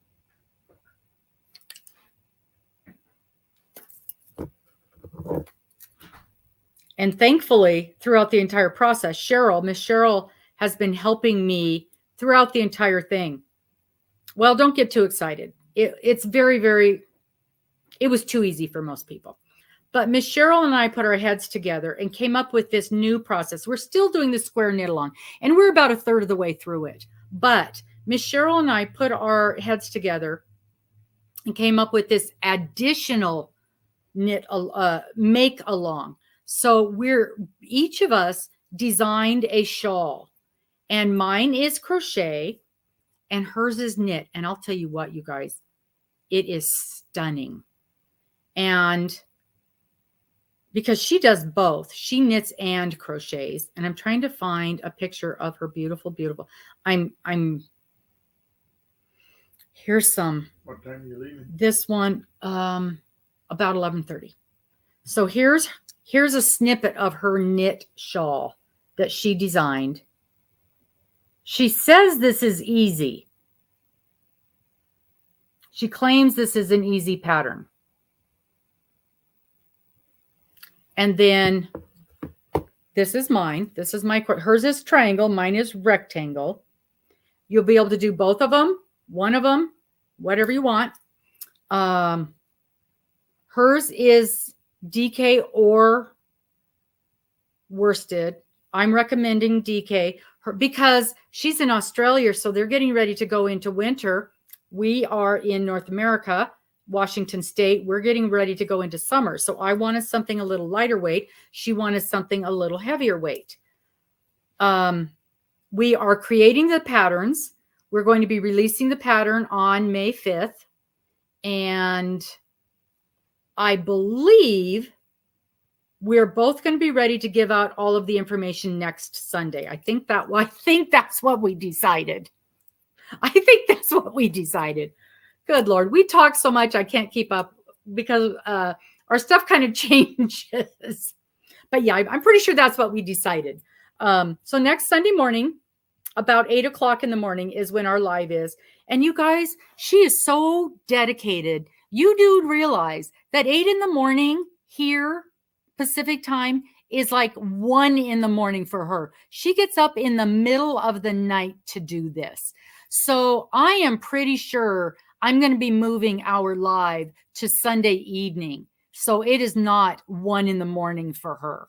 And thankfully, throughout the entire process, Miss Cheryl has been helping me throughout the entire thing. Well, don't get too excited. It's very, very, it was too easy for most people. But Miss Cheryl and I put our heads together and came up with this new process. We're still doing the square knit along, and we're about a third of the way through it. But Miss Cheryl and I put our heads together and came up with this additional knit make along. So each of us designed a shawl, and mine is crochet and hers is knit. And I'll tell you what, you guys, it is stunning. And because she does both, she knits and crochets. And I'm trying to find a picture of her beautiful, beautiful. Here's some. What time are you leaving? This one, about 11:30. So here's a snippet of her knit shawl that she designed. She says this is easy. She claims this is an easy pattern. And then this is mine. This is hers is triangle. Mine is rectangle. You'll be able to do both of them, one of them, whatever you want. Hers is DK or worsted. I'm recommending DK because she's in Australia, so they're getting ready to go into winter. We are in North America, Washington State. We're getting ready to go into summer. So I wanted something a little lighter weight. She wanted something a little heavier weight. We are creating the patterns. We're going to be releasing the pattern on May 5th. And I believe we're both going to be ready to give out all of the information next Sunday. I think that's what we decided. Good Lord. We talk so much, I can't keep up because our stuff kind of changes. But yeah, I'm pretty sure that's what we decided. So next Sunday morning, about 8 o'clock in the morning is when our live is. And you guys, she is so dedicated. You do realize that 8 in the morning here, Pacific time, is like 1 in the morning for her. She gets up in the middle of the night to do this. So I am pretty sure I'm going to be moving our live to Sunday evening. So it is not 1 in the morning for her.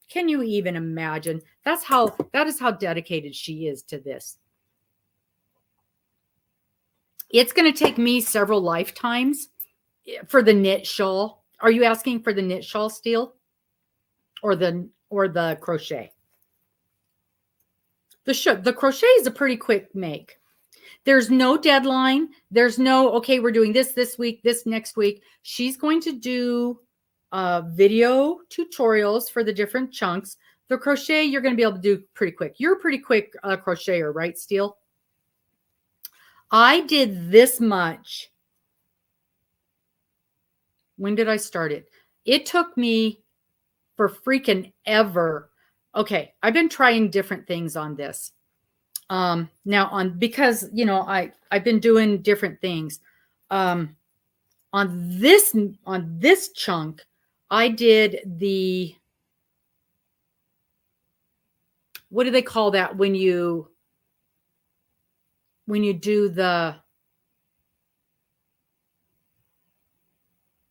Can you even imagine? That is how dedicated she is to this. It's going to take me several lifetimes for the knit shawl. Are you asking for the knit shawl, Steel? Or the crochet? The crochet is a pretty quick make. There's no deadline. There's no, okay, we're doing this week, this next week. She's going to do video tutorials for the different chunks. The crochet, you're going to be able to do pretty quick. You're a pretty quick crocheter, right, Steel? I did this much. When did I start it? It took me for freaking ever. Okay, I've been trying different things on this. Now because I've been doing different things. On this chunk, I did the, what do they call that when you do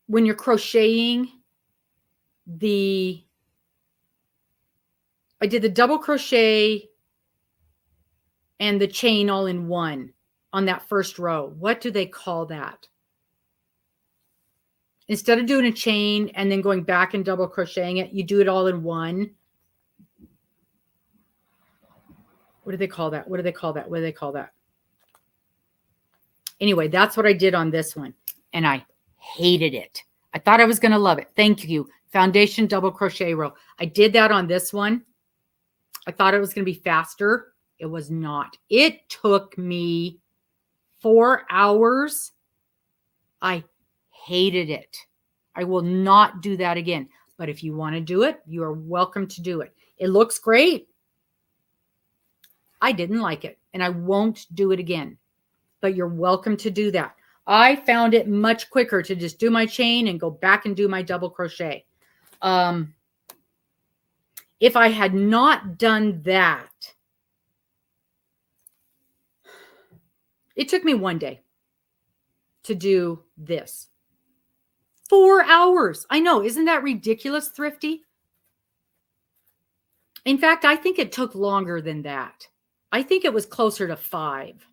when you're crocheting I did the double crochet and the chain all in one on that first row. What do they call that? Instead of doing a chain and then going back and double crocheting it, you do it all in one. What do they call that? What do they call that? What do they call that? Anyway, that's what I did on this one. And I hated it. I thought I was going to love it. Thank you. Foundation double crochet row. I did that on this one. I thought it was going to be faster. It was not. It took me 4 hours. I hated it. I will not do that again. But if you want to do it, you are welcome to do it. It looks great. I didn't like it, and I won't do it again. But you're welcome to do that. I found it much quicker to just do my chain and go back and do my double crochet. If I had not done that, it took me 1 day to do this. 4 hours. I know. Isn't that ridiculous, Thrifty? In fact, I think it took longer than that. I think it was closer to 5.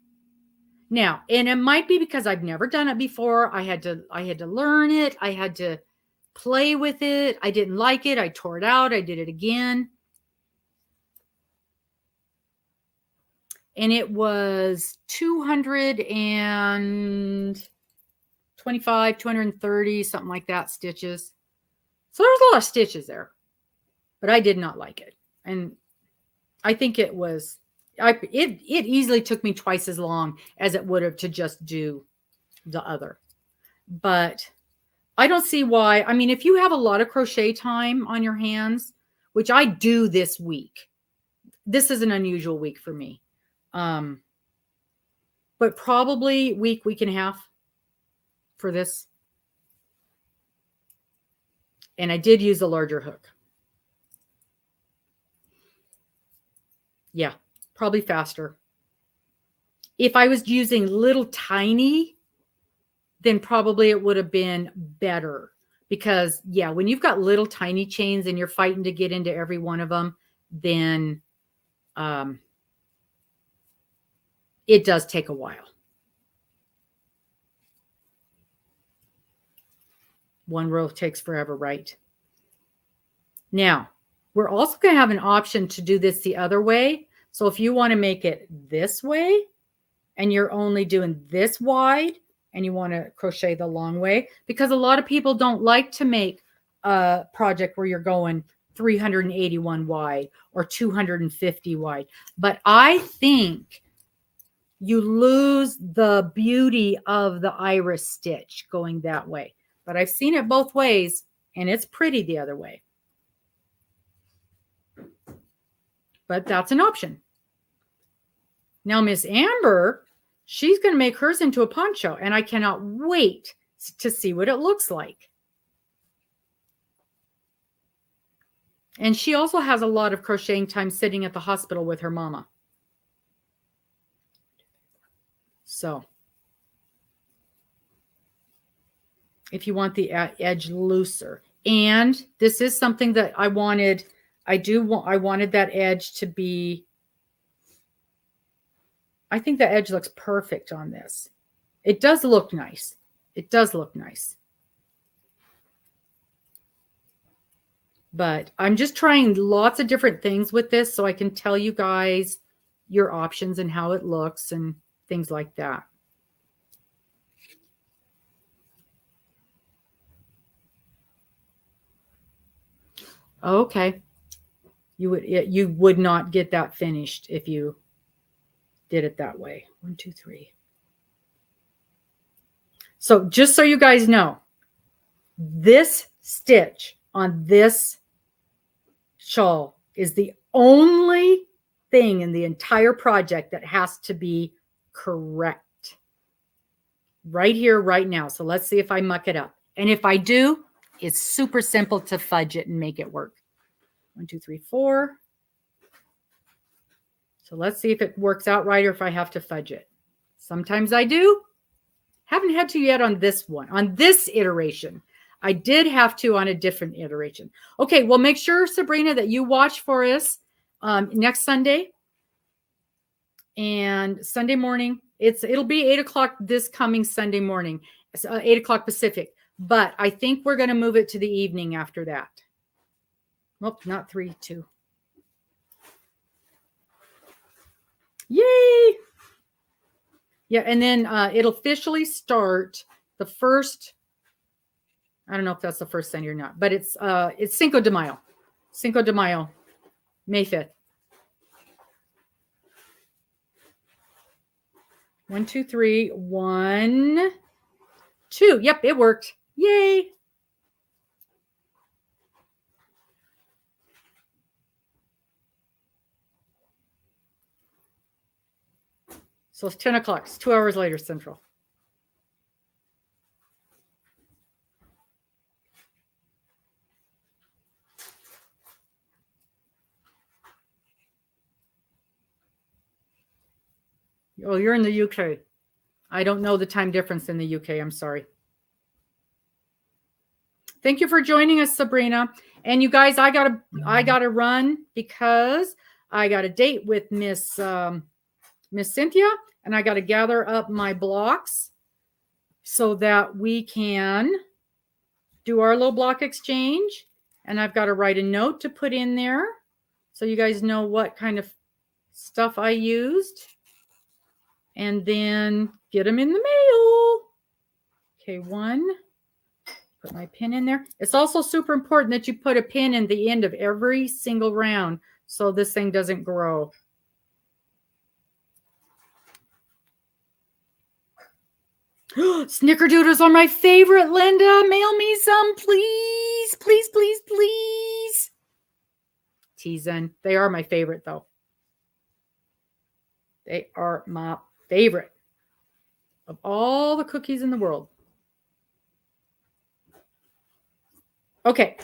Now, and it might be because I've never done it before. I had to learn it. I had to play with it. I didn't like it. I tore it out. I did it again. And it was 225, 230, something like that, stitches. So there's a lot of stitches there. But I did not like it. And I think it was, it easily took me twice as long as it would have to just do the other. But I don't see why. I mean, if you have a lot of crochet time on your hands, which I do this week, this is an unusual week for me. But probably week and a half for this. And I did use a larger hook. Yeah, probably faster. If I was using little tiny, then probably it would have been better. Because, yeah, when you've got little tiny chains and you're fighting to get into every one of them, then it does take a while. One row takes forever, right? Now, we're also going to have an option to do this the other way. So if you want to make it this way and you're only doing this wide and you want to crochet the long way, because a lot of people don't like to make a project where you're going 381 wide or 250 wide. But I think you lose the beauty of the iris stitch going that way. But I've seen it both ways, and it's pretty the other way. But that's an option. Now, Miss Amber She's going to make hers into a poncho, and I cannot wait to see what it looks like. And she also has a lot of crocheting time sitting at the hospital with her mama. So if you want the edge looser, and this is something that I wanted, I wanted that edge to be, I think the edge looks perfect on this. It does look nice. It does look nice. But I'm just trying lots of different things with this so I can tell you guys your options and how it looks and things like that. Okay. You would not get that finished if you did it that way. 1, 2, 3. So just so you guys know, this stitch on this shawl is the only thing in the entire project that has to be correct. Right here, right now. So let's see if I muck it up. And if I do, it's super simple to fudge it and make it work. 1, 2, 3, 4. So let's see if it works out right or if I have to fudge it. Sometimes I do. Haven't had to yet on this one, on this iteration. I did have to on a different iteration. Okay, well, make sure, Sabrina, that you watch for us next Sunday and Sunday morning. It'll be 8 o'clock this coming Sunday morning, 8 o'clock Pacific. But I think we're going to move it to the evening after that. Well, not 3, 2. Yay! Yeah, and then it'll officially start the first. I don't know if that's the first Sunday or not, but it's Cinco de Mayo. Cinco de Mayo, May 5th. 1, 2, 3. 1, 2. Yep, it worked. Yay! So it's 10 o'clock. It's 2 hours later, Central. Oh, you're in the UK. I don't know the time difference in the UK. I'm sorry. Thank you for joining us, Sabrina. And you guys, I gotta run because I got a date with Miss Cynthia, and I got to gather up my blocks so that we can do our little block exchange. And I've got to write a note to put in there so you guys know what kind of stuff I used. And then get them in the mail. Okay, 1. Put my pin in there. It's also super important that you put a pin in the end of every single round so this thing doesn't grow. Snickerdoodles are my favorite, Linda. Mail me some, please. Please, please, please. Teasing. They are my favorite, though. They are my favorite of all the cookies in the world. Okay,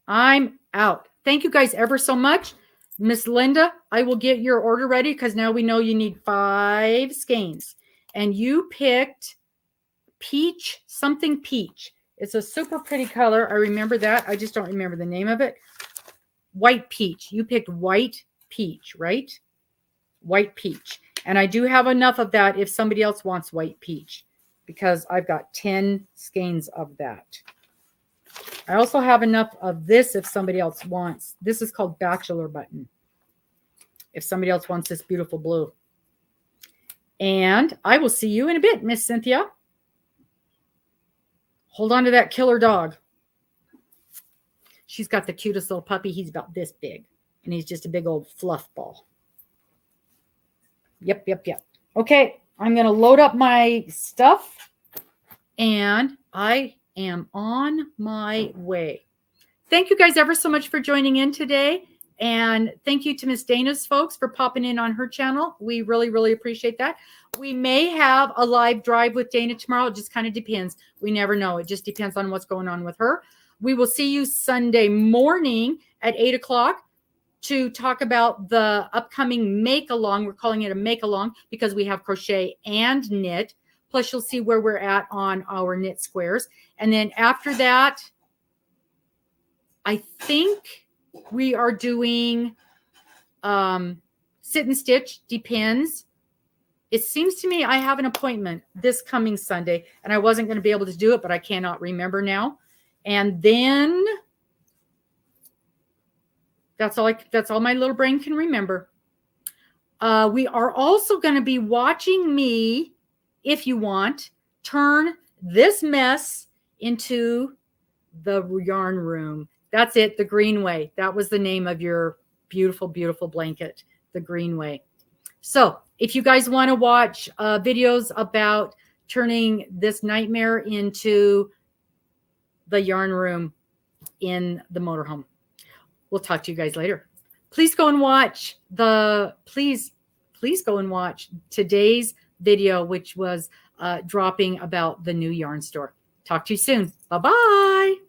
I'm out. Thank you guys ever so much. Miss Linda, I will get your order ready because now we know you need 5 skeins. And you picked peach, something peach. It's a super pretty color. I remember that. I just don't remember the name of it. White peach. You picked white peach, right? White peach. And I do have enough of that if somebody else wants white peach because I've got 10 skeins of that. I also have enough of this if somebody else wants. This is called Bachelor Button. If somebody else wants this beautiful blue. And I will see you in a bit, Miss Cynthia. Hold on to that killer dog. She's got the cutest little puppy. He's about this big. And he's just a big old fluff ball. Yep. Okay, I'm going to load up my stuff. And I am on my way. Thank you guys ever so much for joining in today. And thank you to Miss Dana's folks for popping in on her channel. We really, really appreciate that. We may have a live drive with Dana tomorrow. It just kind of depends. We never know. It just depends on what's going on with her. We will see you Sunday morning at 8 o'clock to talk about the upcoming make-along. We're calling it a make-along because we have crochet and knit. Plus, you'll see where we're at on our knit squares. And then after that, I think we are doing sit and stitch. Depends. It seems to me I have an appointment this coming Sunday, and I wasn't going to be able to do it, but I cannot remember now. And then that's all my little brain can remember. We are also going to be watching me, if you want, turn this mess into the yarn room. That's it, the Greenway. That was the name of your beautiful, beautiful blanket, the Greenway. So if you guys want to watch videos about turning this nightmare into the yarn room in the motorhome, we'll talk to you guys later. Please go and watch please go and watch today's video, which was dropping about the new yarn store. Talk to you soon. Bye-bye.